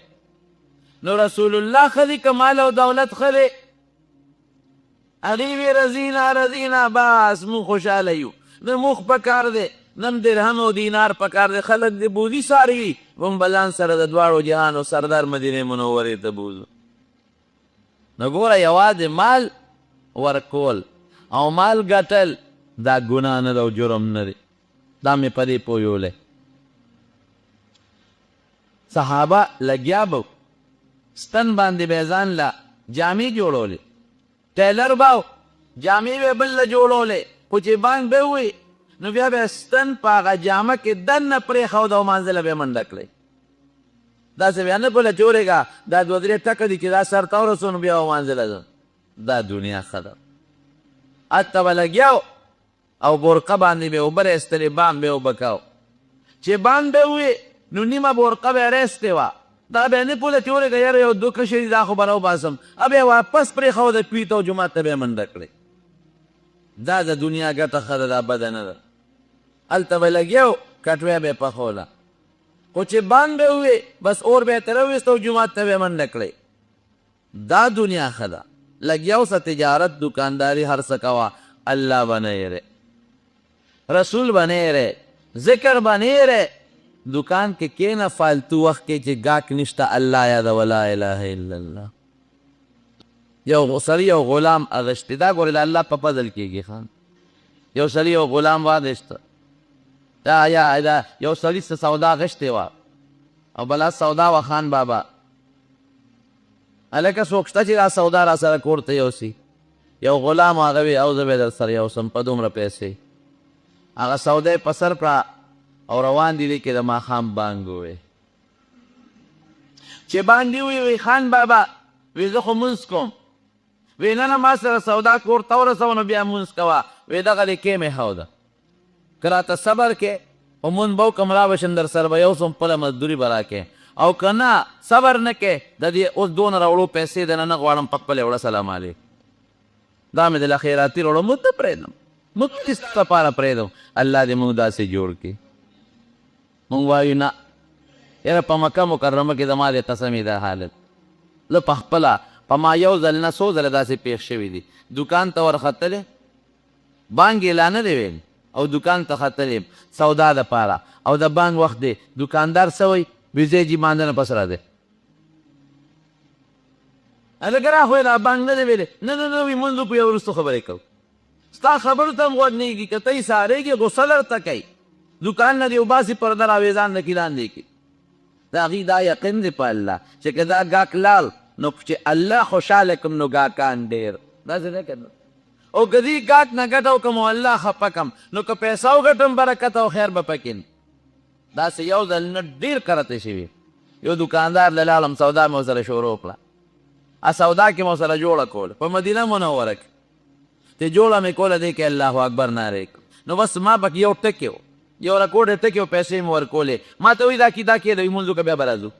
نو رسول الله ښه دی که مال او دولت ښه دی؟ هغې وی رضینا بس مونږ خوشحاله یو. نه موخ په کار دی، نه درهم او دینار په کار دی. خلک د بوځي څاروي، موږ به ځان سره د دواړو جهانو سردار مدینې منورې ته بوځو. نو ګوره یوازې مال ورکول او مال ګټل دا ګناه نه ده او جرم نه دی. دا مې په دې پویولی. صحابه لګیا به ستن باندې به ځان له جامې جوړولې، ټیلر به جامې به بل له جوړولې، خو چې بانګ به ووي نو بیا به ستن په هغه جامه کې دننه پرېښود او مانځله به یې منډه کړئ. داسې بیا نه پله چې ورېږه دا 2-3 ټکه دي چې دا سر ته ورسو نو بیا ومانځله ده. دا دنیا ښه ده. هلته به لګیا او برقه باندې به یې اوبه راایستلې، بام به یې اوبه کو. چې بام به ووي نو نیمه برقه به یې راایستې وه. دا بیا نه پوله چې ورېږه یاره یو 2 کشې دي دا خو به راوباسم، بیا واپس پرېښوده کوي ته او جومات ته به یې منډه کړې. دا د دنیا ګټه ښه ده، دا بده نه ده. هلته به لګیا کټوۍ به یې پخوله، خو چې بان به ووي بس اور به یې ترې وویست او جومات ته به یې منډه کړې. دا دنیا ښه ده. لګیا اوسه تجارت دکانداري هر څه کوه، الله به نه یېرې، رسول به نه یېرې، ذکر به نه یېرې. دکان کې کېنه فالتو وخت کې چې ګاک نشته، الله یاده ولا اله الا الله. یو سړي یو غلام اغشتی دا ګورې د الله په فضل کېږي خان یو سړي یو غلام واغېسته دا یو سړي څه سودا غشتې وه او بلا سودا وه خان بابا هلکه څوک شته چې دا سودا را سره کور ته یوسي یو غلام هغه وي او زه به در سره یوسم په دومره پیسې هغه سودا یې په سر کړه او روان دي دی کې د ماښام بانګ ووی چې باندې وی خان بابا وی زه خو مونځ کوم وی نه نه ما سره سودا کور ته ورسوه نو بیا مونځ کوه وی دغه دی کې مې ښوده که راته صبر کې خو مونځ به وکړم را بشم در سره به یوسم خپله مزدوري به راکې او که نه صبر نه کې د دې اوس دونه راوړو پیسې دنه نه غواړم په خپلې وړه سلام علیک دا مې د له خیراتي راوړو موږ ته پرېږدم موږ کس لپاره پرېږدم الله دې موږ داسې جوړ کړي موږ وایو نه یاره په مکه مکرمه کې زما د قسمې دا حالت زه په خپله په ما یو ځل نه څو ځله داسې پېښ شوي دي دکان ته ورختلی بانک یې لا نه دی ویل او دکان ته ختلی سودا دپاره او د بانک وخت دی دکاندار څه وایي ویزې جي مانځه نه پس راځئ هلکه راخوی دا بانک نه دی ویلی نه نه نه وي مونځ وکړو یا وروستو خبرې کوو ستا خبرو ته هم غوږ نه ایږي که ته یې سارېږي غوسه درته کوي دکان نه دې وباسي پرده راویزان نه کي لاندې کي د هغې دا یقین دی په الله چې که دا ګاک لال نو چې الله خوشحاله کړم نو ګاکان ډېر داسې نه که او که دې ګاک نه ګټه وکړم او الله خفه کړم نو که پیسه وګټم برکت او خیر به پکې داسې یو ځل نه ډېر کرته شوي یو دکاندار له لاړم سودا مې ورسره شروع کړه سودا کې مو سره جوړه کوله په مدینه منوره کې چې جوړه مې کوله دی کې الله اکبر نارې نو بس ما پکې یو ټکې و یو رکوډ ټکې و پیسې مې ورکولې ما ته وایي دا کېده وي مونځ وکړه بیا به راځو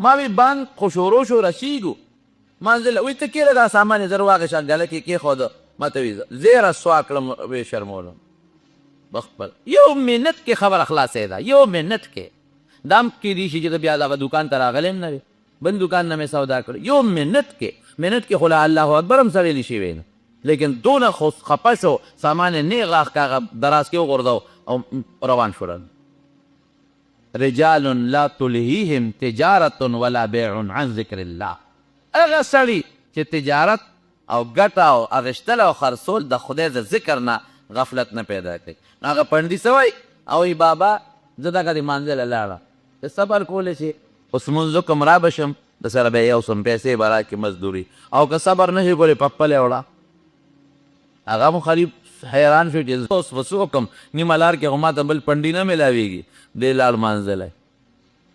ما وی بانک خو شروع شو رسیږو منزل وایي ته کېله دا سامان یې زر واخېست ډاله کې کېښوده ما ته وایي زیره سوا کړم ویې شرمولم بخپل یو منت کې خبره خلاصېده یو منت کې دا هم کېدی شي چې ته بیا دغه دکان ته راغلی هم نه وې بل دکان نه مې سودا کړی یو منت کې خو له الله اکبر هم سړی نشي ویلی لیکن دونه خو خفه شو سامان یې نیغ راخ که هغه دراز کې وغورځو او روان شولل رجال لا تلهیهم تجارت ولا بیع عن ذکر الله هغه سړي چې تجارت او ګټه او اغشتل او خرڅول د خدای د ذکر نه غفلت نه پیدا کوي هغه پنډي څه وایي او ای بابا زه دغه د مانځه له لاړه ته صبر کولی شي اوس مونځ وکړم را به شم د سره به یو سم پیسې به راکړي مزدوري او که صبر نه شي کولی په خپلې وړه هغه مو خریب حیران شو چې اوس به څه وکړم نیمه لار کې خو ما ته بل پنډي نه میلاویږي دې لاړ مانځلی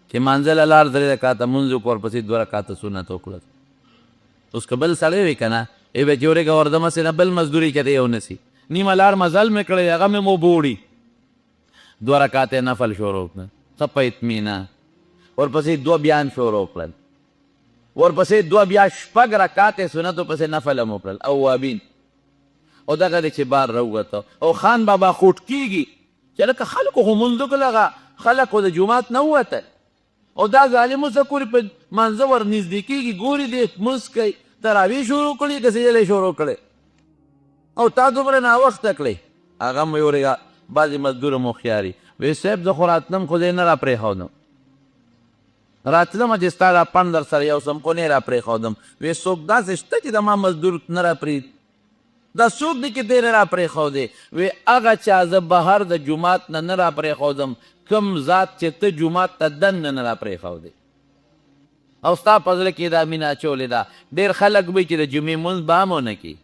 چې مانځله لاړ درې رکاته مونځ وکړو ورپسې دوه رکاته سنت وکړل اوس که بل سړی وي که نه ای به چې ورېږه وردمسې نه بل مزدوري که یو نسي نیمه لار مزل مې کړی هغه مې مو بوړي دوه رکاته نفل شروع کړل ښه په اطمینان ورپسې دوه بیان شروع کړل ورپسې دوه بیا شپږ رکاتې سنتو پسې نفل هم وکړل اوابین او دغه دی چې بار راووته او خان بابا خوټ کېږي چې لکه خلکو خو مونځ وکړل هغه خلکو د جومات نه ووتل او دا ظالم اوسه پورې په منځه ور نږدې کېږي ګوري دی مونځ کوي تراویح شروع کړي که سجدې شروع کړی او تا دومره ناوخته کړی هغه مې ورېږه بعضې مزدوره مو خیاري وی صاحب زه خو راتلم خو دی نه را پرېښودم راتلم چې ستا دا پڼ در سره یو سم خو نه یې را پرېښودم وی څوک داسې شته چې د ما مزدور نه را پرېږدي دا څوک دی چې دی نه را پرېښودی وی هغه چا زه بهر د جومات نه را پرېښودم کوم ذات چې ته جومات ته دننه نه را پرېښودی او ستا په زړه کې دا مینه اچولې ده ډېر خلک وایي چې د جمعې مونځ به هم ونه کړي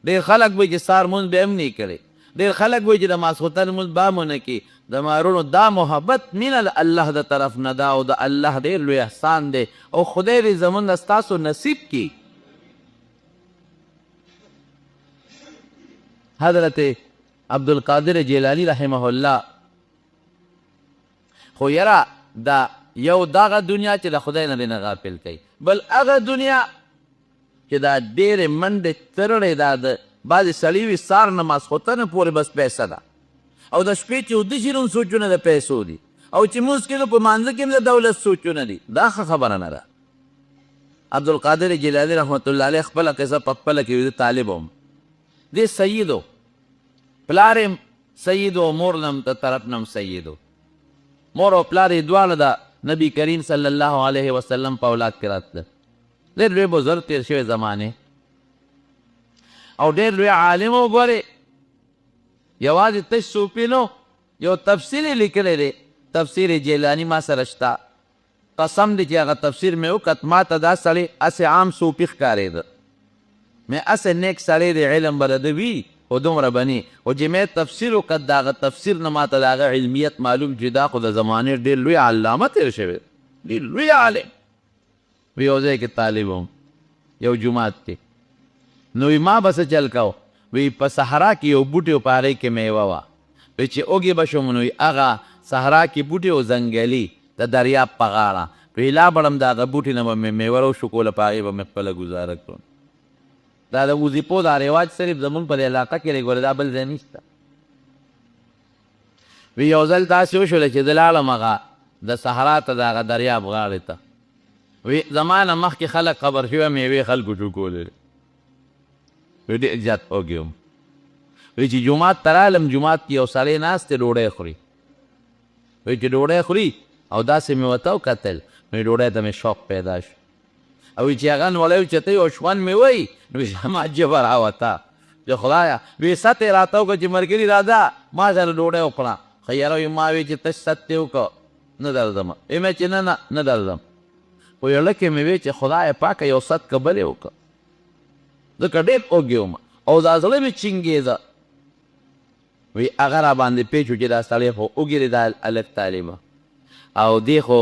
ډېر خلک وایي چې سهار مونځ به هم نه کړی ډېر خلک وایي چې د ماسخوتن مونځ به هم ونه کړي د مارونو دا محبت مینه د الله د طرف نه ده او د الله ډېر لوی احسان دی او خدای دې زمونږ ستاسو نصیب کړي حضرت عبدالقادر جیلانی رحمه الله خو یاره دا یو دغه دنیا چې د خدای نه دی نه غافل کوي بل هغه دنیا چې دا ډېرې منډې ترړې دا د بعضې سړي وي سهار نه ماسخوتنه پورې بس پیسه ده او د شپې چې اوده شي نو سوچونه د پیسو دي او چې مونځ کېدو په مانځه کې هم د دولت سوچونه دي دا ښه خبره نه ده عبدالقادر جیلانی رحمت الله علیه خپله قصه په خپله کې د طالب هم دی سید و پلار یې سید و مور نه د طرف نه هم سید و مور او پلار یې دواړه د نبی کریم صلی الله علیه وسلم په اولاد کې راتله ډېر لوی بزرګ تېر شوی زمانې او ډېر لوی عالم وګورې یوازې تش صوفي نو یو تفسیر یې لیکلی دی تفسیر جیلاني ما سره شته قسم دی چې هغه تفسیر مې وکت ما ته دا سړی هسې عام صوفي ښکارېده مې هسې نیک سړی دی علم به د ده وي خو دومره به نه خو چې مې تفسیر وکت د هغه تفسیر نه ما ته د هغه علمیت معلوم چې دا خو د زمانې ډېر لوی علامه تېر شوی ډېر لوی عالم وی یو ځای کې طالب وم یو جومات کې نو وی ما به څه چل کو وی په صحرا کې یو بوټی و په هغې کې میوه وه وی چې اوږې به شوم نو هغه صحرا کې بوټی و ځنګلي د دریاب په غاړه وی لا بړم د هغه بوټي نه به مې میوه راوشکوله په هغې به مې خپله ګزاره کړم دا د وظیفو دا رواج صرف زمونږ په دې علاقه کې دی ګوره دا بل ځای نشته وی یو ځل داسې وشوله چې زه لاړم هغه د صحرا ته د هغه دریاب غاړې ته وی زما نه مخکې خلک خبر شوي میوې خلکو چوکولې وی ډېر زیات وږی وم وی چې جومات ته رالم جومات کې یو سړی ناست دی ډوډۍ خوري وی چې ډوډۍ خوري او داسې مې ورته وکتل نو ډوډۍ ته مې شوق پیدا شو او چې هغه نولی اوچتوي او شخوند مې وایي نو زما ژبه راوته چې خدایه وی ست یې راته وکړه چې ملګري راځه ما سره ډوډۍ وخوړه خو یاره وي ما وی چې تش ست دې وکړه نه درځم وی مې چې نه درځم خو یو لکې مې وی چې خدای پاکه یو ست که بلې وکړه ځکه ډېر اوږې وم او دا زړه مې چینګېده وی هغه را باندې پیچ و چې دا سړی خو اوږې دی دا هلک طالبه او دی خو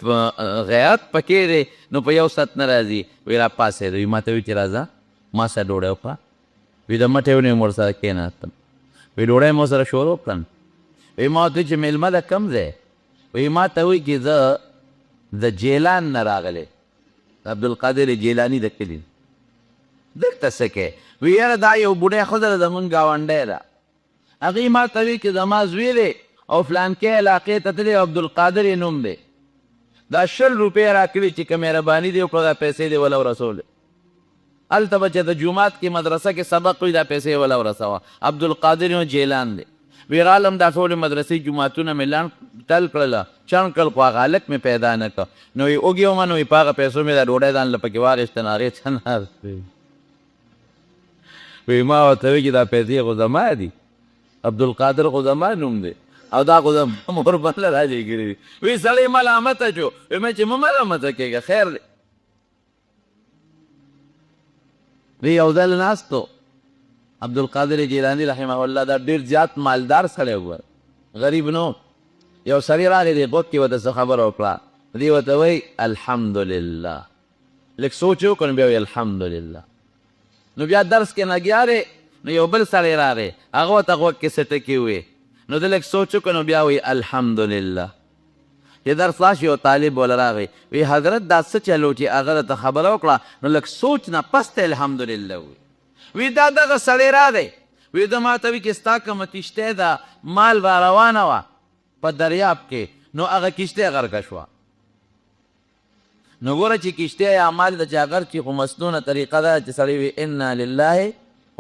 غیرت پکې دی نو په یو ست نه راځي وی را پاسېده وی ما ته وی چې راځه ما سره ډوډۍ وخوره وی د مټې ونیوم ورسره کېناستم وی ډوډۍ مو سره شروع کړم وی ما ورته چې میلمه ده کم ځای وی ما ته وی چې زه د جیلان نه راغلی عبدالقادر جیلاني د کلي دلته څه کوې وی یاره دا یو بوډۍ ښځه ده زمونږ ګاونډی ده هغې ما ته وی چې زما زوی دی او فلانکې علاقې ته تللی عبدالقادر یې نوم دی دا 100 روپۍ راکړي چې که مهرباني دې وکړه دا پیسې دې وله ورسولې هلته به چې د جومات کې مدرسه کې سبق وي دا پیسې وله ورسوه عبدالقادر یو جیلان دی وی رالم دا ټولې مدرسې جوماتونه مې لاند ټل کړله چڼ کړل خو هغه هلک مې پیدا نه کړه نو وی اوږې ومه نو وی په هغه پیسو مې دا ډوډۍ ځان له پکې واخېسته نو هغې ته ناست وی ما ورته وی چې دا پیسې خو زما دي عبدالقادر خو زما نوم دی او دا خو زما مور بله راجېږلي دي وی سړی ملامته شو وی مې چې مه ملامته کېږه خیر دی وی یو ځل ناستو عبدالقادر جیلانی رحمه الله دا ډېر زیات مالدار سړی وګوره غریب نو یو سړی راغی دی غوږ کې ورته څه خبره وکړه دی ورته وایي الحمدلله لږ سوچ وکړ نو بیا وایي الحمدلله نو بیا درس کې لګیا دی نو یو بل سړی راغی هغه ورته غوږ کې څه ټکي ووې نو ده لږ سوچ وکړ نو بیا وایي الحمدلله چې درس لاش یو طالب وله راغی وی حضرت دا څه چلو چې هغه راته خبره وکړه نو لږ سوچ نه پس ته الحمدلله وی دا دغه سړی راغی وی ده ما ته وي چې ستا کومه کښتۍ ده مال را روانه وه په دریاب کې نو هغه کښتۍ غرقه شوه نو ګوره چې کښتۍ یا مال د چا غرق شي خو مسنونه طریقه ده چې سړی وي انا لله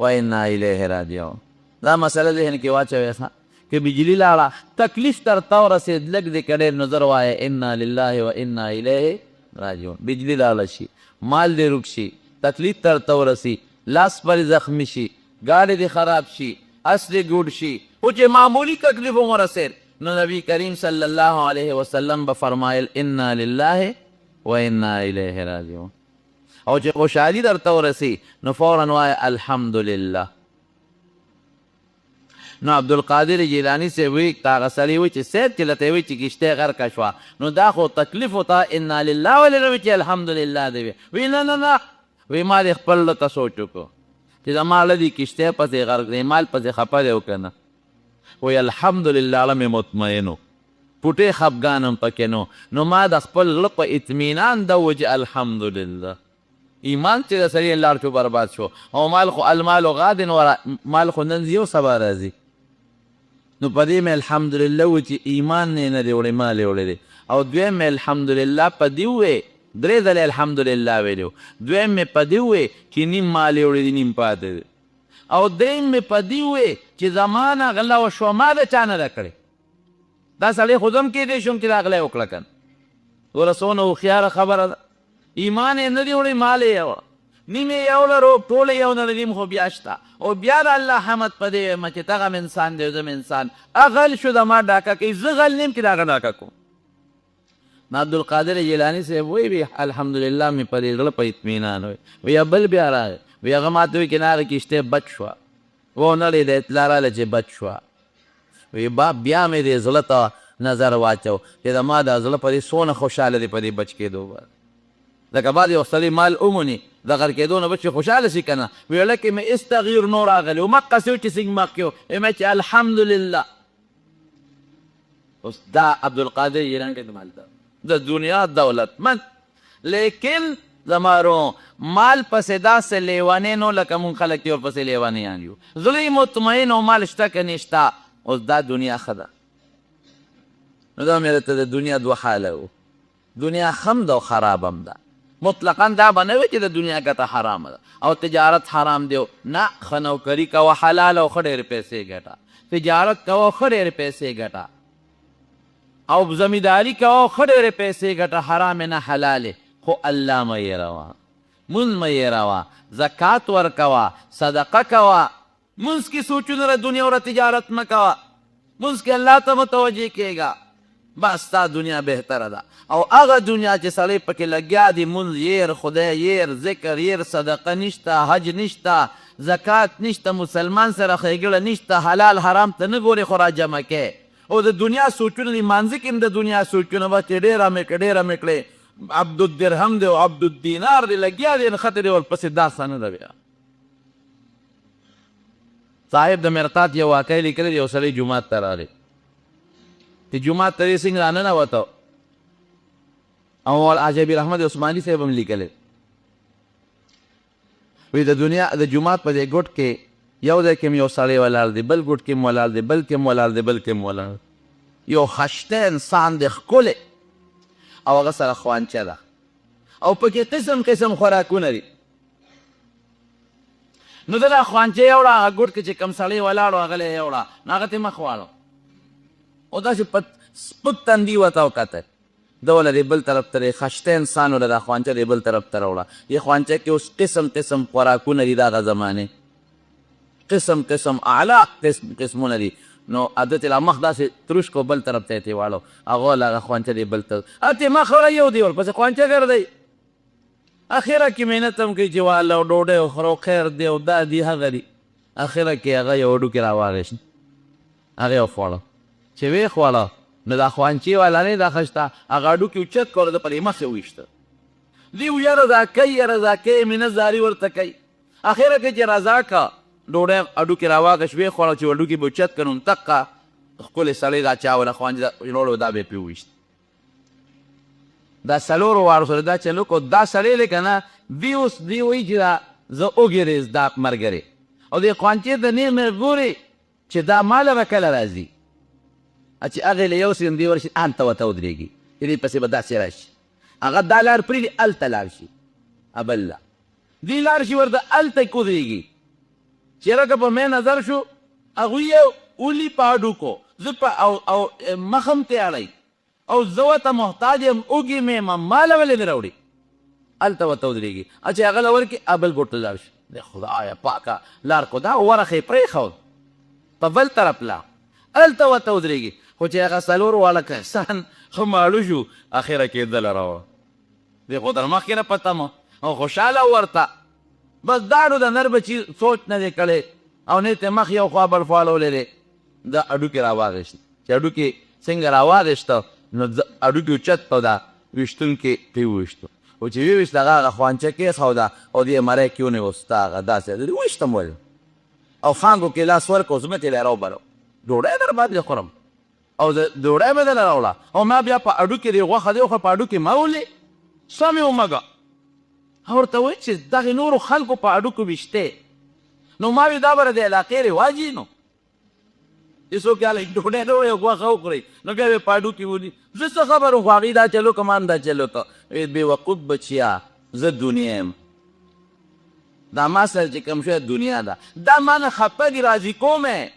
و انا الیه راجعون دا مسله ذهن کې واچوئ ښه که بجلی لاړه تکلیف درته ورسېد لږ دې که ډېر نظر وایه انا لله و انا الیه راجعون بجلی لاړه شي مال دې روک شي تکلیف درته ورسي لاس پر زخمی شي ګاډی دې خراب شي اس دې ګوډ شي خو چې معمولی تکلیف هم ورسېد نو نبی کریم صلی الله علیه وسلم به فرمایل انا لله و انا الیه راجعون او چې خوشحالي درته ورسي نو فورا وایه الحمدلله نو عبدالقادر جیلانی سے وی هغه سړي وی چې سید چې لته وی چې کښتۍ غرقه شوه نو دا خو تکلیف وته انا لله ولې نه وي چې الحمدلله دې وی نه وی ما دې خپل لته سوچ وکړو چې زما له دې کښتۍ پسې غرق دی مال پسې خفه دی او که نه وی الحمدلله له مې مطمئن و پوټې خفګان هم پکې نو ما د خپل زړه په اطمینان ده و چې الحمدلله ایمان چې د سړي لاړ شو برباد شو او مال خو المال غادن مال خو نن ځي او سبا راځي نو په دې مې الحمدلله و چې ایمان نه دی وړی مال یې وړی دی او دویم مې الحمدلله په دې ووې 3 ځلې الحمدلله ویلو دویم مې په دې ووې چې نیم مال یې وړی دی نیم پاتې دی او دریم مې په دې ووې چې زما نه غله وشوه ما د چا نه ده کړې دا سړی خو زه هم کیدی شم چې دا غلی وکړه که نه ګوره څونه هوښیاره خبره ده ایمان یې نه دی وړی، مال یې یوه، نیم یې یو لرو، ټول یې یو نه نیم خو بیا شته. او بیا د الله حمد په دې وایم چې دغه انسان دی زم انسان. غل شو د ما ډاکه کوي، زه غل نیم چې د هغه ډاکه کوم. نو عبدالقادر جیلاني صاحب وی الحمدلله مې په دې زړه په اطمینان وی. وی بل بیا راغی، وی هغه ماته وی کناره کښتۍ بچ شوه، ونړې د اطلاع راغله چې بچ شوه. وی بیا مې دې زړه ته نظر واچو چې د ما د زړه په دې څونه خوشحاله دی په دې بچ کېدو باندې. لکه بعد یو سړی مال وموني د غر کېدو نه بچ خوشحاله شي که نه، وی لکه مې هېڅ تغییر نو راغلی و، مقسې و چې څنګه مخکې و، ویمه چې الحمدلله. اوس دا عبدالقادر جیلاني کې مالدار د دنیا دولتمند، لیکن زمارو مال پسې داسې لیونی نو لکه مونږ خلک چې ورپسې لیونیان یو. زړه یې مطمئن او مال شته که نشته. اوس دا دنیا ښه ده. نو دا مې درته د دنیا دوه حاله و، دنیا ښه ده او خراب هم ده. مطلقا دا به نه وي چې د دنیا ګټه حرامه ده او تجارت حرام دی. نه، ښه نوکري کوه حلال او ښه ډېرې پیسې ګټه، تجارت کوه ښه ډېرې پیسې ګټه، او زمینداري کوه ښه ډېرې پیسې ګټه، حرام نه حلالې. خو الله مه هېروه، مونځ مه هېروه، زکات ورکوه، صدقه کوه. مونځ کې سوچونه ره دنیا او تجارت مه کوه، مونځ کې الله ته متوجه کېږه، بس ستا دنیا بهتره ده. او هغه دنیا چې سړی پکې لګیا دی، مونځ یېر، خدای یېر، ذکر یېر، صدقه نشته، حج نشته، زکات نشته، مسلمان سره ښېګړه نشته، حلال حرام ته نه ګورې خو را جمع کې. او د دنیا سوچونه دي، مانځه کې هم د دنیا سوچونه به چې ډېره مې کړې ډېره مې کړې، عبدالدرهم دی او عبدالدینار دی لګیا دی نښته دی ورپسې دا څه نه ده. بیا صاحب د مرقات یو واقع لیکلی دی، یو سړی جومات ته راغلی، چې جومات ته یې څنګه راننوته او عجبیر احمد عثماني صاحب هم لیکلی، وی د دنیا د جومات په دې ګوټ کې یو ځای کې م یو سړی ولاړ دی، بل ګوټ کې م ولاړ دی، بل کې م ولاړ دی، بل کې م ولاړ دی. یو خشته انسان دی، ښکلی، او هغه سره خوانچه ده او پکې قسم قسم خوراکونه دي. نو ده دا خوانچه یې وړه، هغه ګوټ کې چې کوم سړی ولاړ و هغه یې وړه، نو هغه ته یې مخ واړو او داسې سپک تندي ورته وکتل. ده وله دې بل طرف ته خشته انسان وله دا خوانچه دې بل طرف ته راوړه. دې خوانچه کې اوس قسم قسم خوراکونه دي د هغه زمانې، قسم قسم اعلی قسمونه دي. نو عادت لا مخ داسې تروش کو، بل طرف ته یې واړو، هغه له هغه خوانچه دې بل طرف اتې مخ وړه یو دی ورپسې خوانچه ګرځئ. اخره کې محنت هم کوي چې واله ډوډۍ وخورو خیر دی او دا دي هغه دي. اخره کې هغه یو هډوکې راواغېست، هغه یې وخوړه. چې ویې خوړه نو دا خوانچې والا نه دا خشته، هغه هډوکې اوچت کړه، د پر یې مخ یې وویشته. دی ویه رضا کوي رضا کوي، مینه زاري ورته کوي. اخره کې چې رضا که ډوډۍ هډوکې راواغېست، ویې خوړه چې هډوکې به اوچت کړه، نو دقه ښکلی سړی دا چا وله خوانچه وروړو دا به یې پرې وویشت. دا څلورو وارو سره دا چل وکړو. دا سړی دی که نه، دی اوس دی وایي چې دا زه وګرېز دا ملګرې او دې خوانچې ته نیغ ګوري چې دا ماله به کله راځي، چې هغې له یو سیم دی ورشي هلته ورته ودرېږي، چې دې پسې به داسې راشي، هغه دا لار پرېږدي هلته لاړ شي، بله دې لاړ شي ورته هلته یې ودرېږي. چېرې که په مې نظر شو هغوی یې ولي په هډوکو، زه او مخ هم تیاړی او زه ورته محتاج یم، اوږې مې یم، ماله ولې نه راوړي، هلته ورته ودرېږي. چې هغه له ورکړي بل ګوټ ته لاړ شي، د خدایه پاکه لار کو دا ورخ یې پرېښود په بل طرف لا هلته ورته ودرېږي. خو چې هغه څلور واړه کسان ښه ماړه شو، اخره کې دله راوړه، دې خو در مخکې نه پته مه او خوشحاله ورته. بس دا نو د نر بچي سوچ نه دی کړی او نه یې مخ یو خوا بل خوا اړولی دی، دا هډوکې راواغېست. چې هډوکې څنګه راواغېسته نو هډوکې اوچت په دا ویشتونکې پرې وویشتو، او چې ویویشت هغه خوانچه کېښوده او دې مری کې ونیو ستا هغه داسې ویشتم ولې او خانګو کې لاس ورکړو، ځمکې له یې راوبرو، ډوډۍ در باندې خورم او ډوډۍ مې دله راوړه او ما بیا په هډوکې دې غوښه دې وخوړه، په هډوکې ما ولې سمې ومږه. ورته وایي چې دغې نورو خلکو په هډوکو ویشتې، نو ما وی دا به د علاقې رواج وي، نو چې څوک هلک ډوډۍ نه وایي غوښه وخورئ نو بیا به په هډوکې وني. زه څه خبر وم، خو هغوی دا چلو که ما هم دا چلو که. بېوقوف بچیا، زه دنیا یم، دا ما سره چې کوم شوی دنیا ده، دا ما نه خفه دي، راضي کوم یې.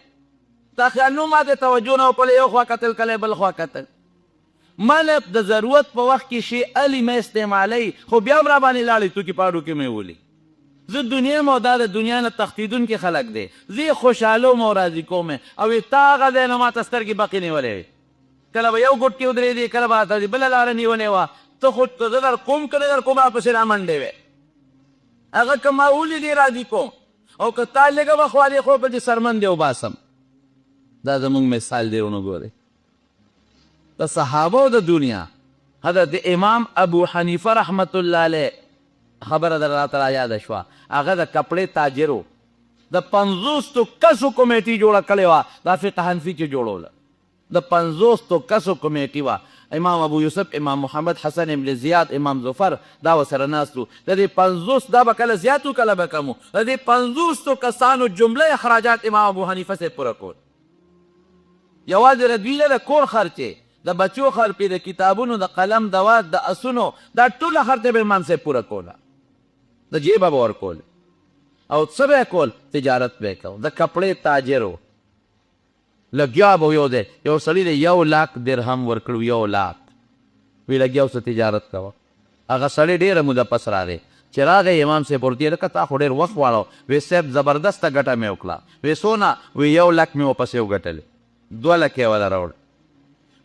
تا خیال نو ما د توجه نه و، کله یو خوا کتل کله بل خوا کتل. ملک د ضرورت په وخت کې شی الي مې استعمالی خو بیا هم را باندې لاړې تو کې پاړو کې مې ولي زه دنیا مو دا د دنیا نه تښتېدونکي خلک دی زه یې خوشحالوم او راضي کوم او تا هغه دی نو ماته سترګې بقې نیولې وې کله به یو ګوټ کې ودرېدې کله به راته بله لاره نیولې وه ته خو زه در کوم که نه در کوم راپسې را منډې وې هغه که ما ولیدې راضي کوم او که تا لږه وخت والې خو په دې سرمن دی وباسم دا زمونږ مثال دی ونه ګورئ د صحابو د دنیا حضرت امام ابو حنیفه رحمت الله علیه خبره در راته را یاده شوه هغه د کپړې تاجر و د 50 کسو کمیټي جوړه کړې وه دا فقه حنفي کې جوړوله د 50 کسو کمیټي وه امام ابو یوسف امام محمد حسن ابن زیاد امام ظفر دا ورسره ناست وو د دې 50 دا به کله زیات وو کله به کم وو د دې 50 کسانو جمله اخراجات امام ابو حنیفه صاحب پوره کول یوازې د دوی د کور خرچې د بچو خرچې د کتابونو د قلم دوات د اسونو دا ټوله خرچه به امام صاحب پوره کوله د جیبه به ورکول او څه به یې کول تجارت به یې کو د کپړې تاجر و لګیا به یو دی یو سړي دی 1 لاک درهم ورکړو 1 لاک وی لګیا اوس تجارت کوه هغه سړی ډېره موده پس راغی چې راغی امام صاحب ورته یې لکه تا خو ډېر وخت واړو وی صاحب زبردسته ګټه مې وکړه وی څونه وی 1 لاک مې ورپسې وګټلې 2 لک یې وله راوړ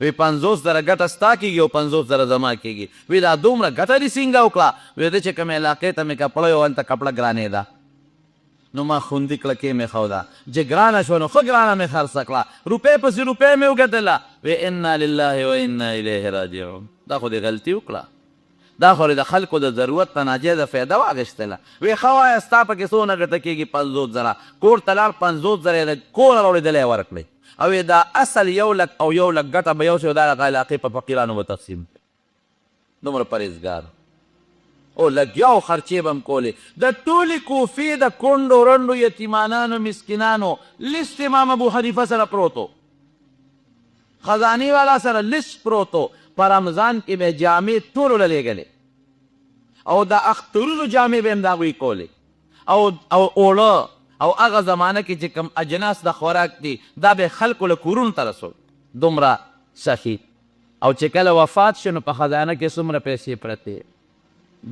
وی 50,000 ګټه ستا کېږي او 50,000 زما کېږي وی دا دومره ګټه دې څنګه وکړه وی ته چې کومې علاقې ته مې کپړه یو هلته کپړه ګرانې ده نو ما خوندي کړه کې مې ښوده چې ګرانه شوه نو ښه ګرانه مې خرڅه کړه روپۍ پسې روپۍ مې وګټله وی انا لله و انا الیه راجعون دا خو دې غلطي وکړه دا خو د خلکو د ضرورت نه ناجیزه فایده واخیستله وی ښه وایه ستا پکې څونه ګټه کېږي 50,000 کور ته لاړ 50,000 یې کوره راوړېدلی یې ورکړئ او دا اصل 1 لک او 1 لک ګټه به یو شی دا هغه علاقې په فقیرانو به تقسیم دومره پرهیزګار او لګیاو خرچې به هم کولې د ټولې کوفې د کونډو رنډو یتیمانانو مسکینانو لیست امام ابو حنیفه سره پروت و خزانې والا سره لیست پروت و په رمضان کې به جامې ټولو له لېږلې او د اخترونو جامې به هم د هغوی کولې او اوړه او هغه زمانه کې چې کوم اجناس د خوراک دي دا به خلکو له کورونو ته رسول دومره سخي او چې کله وفات شو نو په خزانه کې څومره پیسې پرتې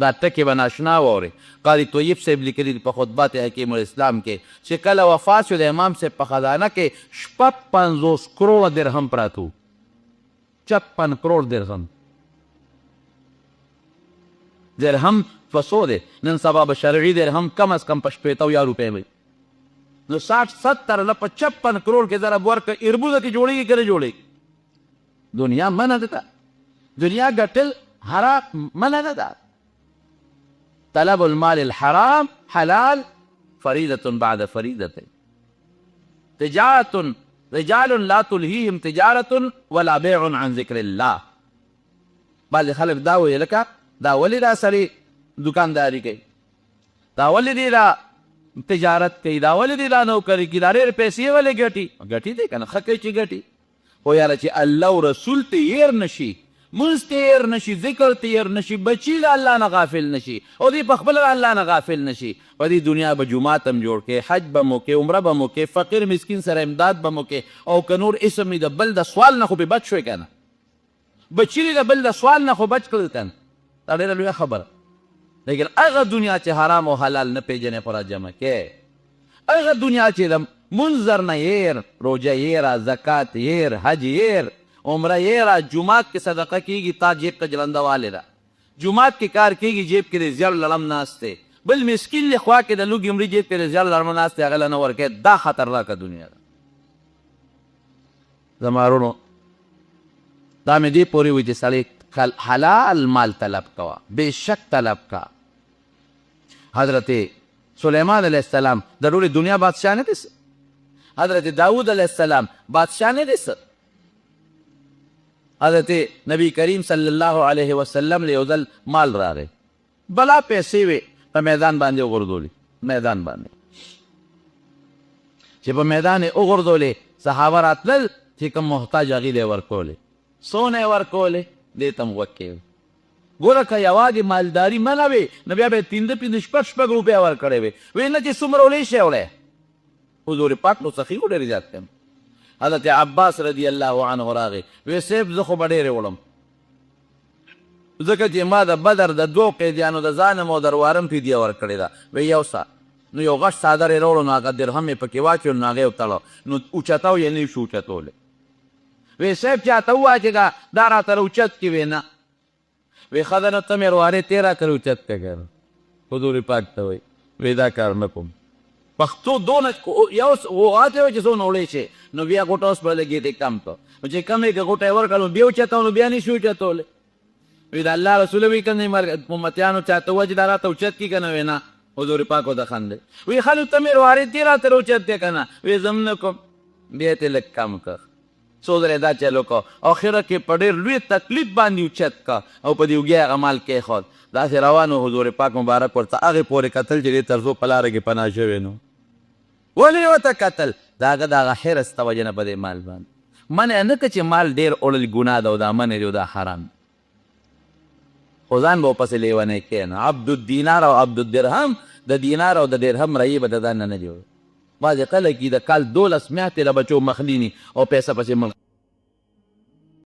دا ټکې به ناشنا واورئ قاضي طیب صاحب لیکلي دي په خطبات حکیم الاسلام کې چې کله وفات شو د امام صاحب په خزانه کې 56 کروړه درهم پراته 56 کروړ درهم درهم په څو دی نن سبا به شرعي درهم کم از کم په 80 روپۍ وي نو 60-70 نه په 56 کروڑ کې ضرب ورکړه اربوزه کې جوړېږي که نه جوړېږي دنیا منع ده دنیا ګټل حرام منع نه ده طلب المال الحرام حلال فريدة بعد فريدة تجارة رجال لا تلهيهم تجارة ولا بيع عن ذكر الله بعض خلک دا وایي لکه دا ولې دا سړی دکانداري کوي دا ولې دی دا تجارت کوي دا ولې دی دا نوکري کوي دا ډېرې پیسې ولې ګټي دی که نه ښه کوي چې ګټي خو یاره چې الله او رسول ته هیر نشي مونځ ته هیر نشي ذکر ته هیر نشي بچي له الله نه غافل نشي او دوی په خپله الله نه غافل نشي په دې دنیا به جومات هم جوړ کړې حج به مو کې عمره به مو کې فقیر مسکین سره امداد به مو کې او که نور اسم د بل د سوال نه خو به بچ شوی که نه بچي د بل د سوال نه خو بچ کړل که نه دا ډېره لویه خبره لیکن هغه دنیا چې حرام او حلال نه پیژنې په را جمع کې هغه دنیا چې د منظر نه هیر روژه هیره زکات هیر حج هیر عمره هیره جومات کې صدقه کېږي تا جیب ته جلنده والې ده جومات کې کار کېږي جیب کې د زیړ لړم ناست دی بل مسکین له خوا کې د لوږې مري جیب کې د زیړ لړم ناست دی هغه له نه ورکوي دا خطرناکه دنیا ده زما وروڼو دا مې دې پورې وي چې سړی حلال مال طلب کوه بېشک طلب کا حضرت سلیمان علیہ السلام د ټولې دنیا بادشاه نه دی حضرت داود علیہ السلام بادشاه نه دی حضرت نبی کریم صلی الله علیه وسلم له یو ځل مال راغی بلا پیسې وې په میدان باندې وغورځولې میدان باندې چې په میدان یې وغورځولې صحابه راتلل چې کوم محتاج هغې له یې ورکولې څونه یې ورکولې دې ته م غوږ کېږي ګوره که یوازې مالداري منه وي نو بیا به یې 5 شپږ روپۍ ورکړی وي وی نه چې څومره ولی شی وړی حضور پاک نو سخي خو ډېرې زیات کړم حضرت عباس رضی الله عنه راغی وی صاحب زه خو به ډېرې وړم ځکه چې ما د بدر د 2 قیدیانو د ځانم او دروارم فدیه ورکړې ده وی یو سا نو یو غټ څادر یې راوړو نو هغه درهم یې پکې واچول نو هغه یې وتړو نو اوچتاو یې نه شو اوچتولی وی صاحب چاته ووایه چې دا راته اوچت کې وی نه وی ښه ده نو ته مې روارې تېره کړې اوچت که که حضور پاک ته وایي وی دا کار نه کوم پښتو دونه یو واته وایي چې څونه وړی شي نو بیا غوټه اوس به لګېدې کم کړه نو چې کم یې که غوټه یې ورکړه نو بیا اوچتاو نو بیا نه شي اوچتولی وی د الله رسول وی که نه امتیانو چاته ووایه چې دا راته اوچت کي که نه وی نه حضور پاک ورته خندې وی ښه نو ته مې روارې دې راته اوچت دی که نه وی زه هم نه کوم بیا یې لږ کم کړ څو ځلې دا چلو کو اخره کې په ډېر لوی تکلیف باندې اوچت کا او په دې اوږې هغه مال کېښود داسې روانو حضور پاک مبارک ورته هغې پورې کتل چې دې تر څو په لاره کې پناه شوی نو ولې یې ورته کتل د هغه د هغه حرص د وجې نه په دې مال باندې منع نه که چې مال ډېر وړل ګناه ده او دا منع دی او دا حرام خو ځان به ورپسې لیونی کښېنه عبد الدینار او عبد الدرهم د دینار او د درهم رایې به د ځان نه جوړ بعضې خلک د کال 12 میاشتې له بچو مخلیني او پیسه پسې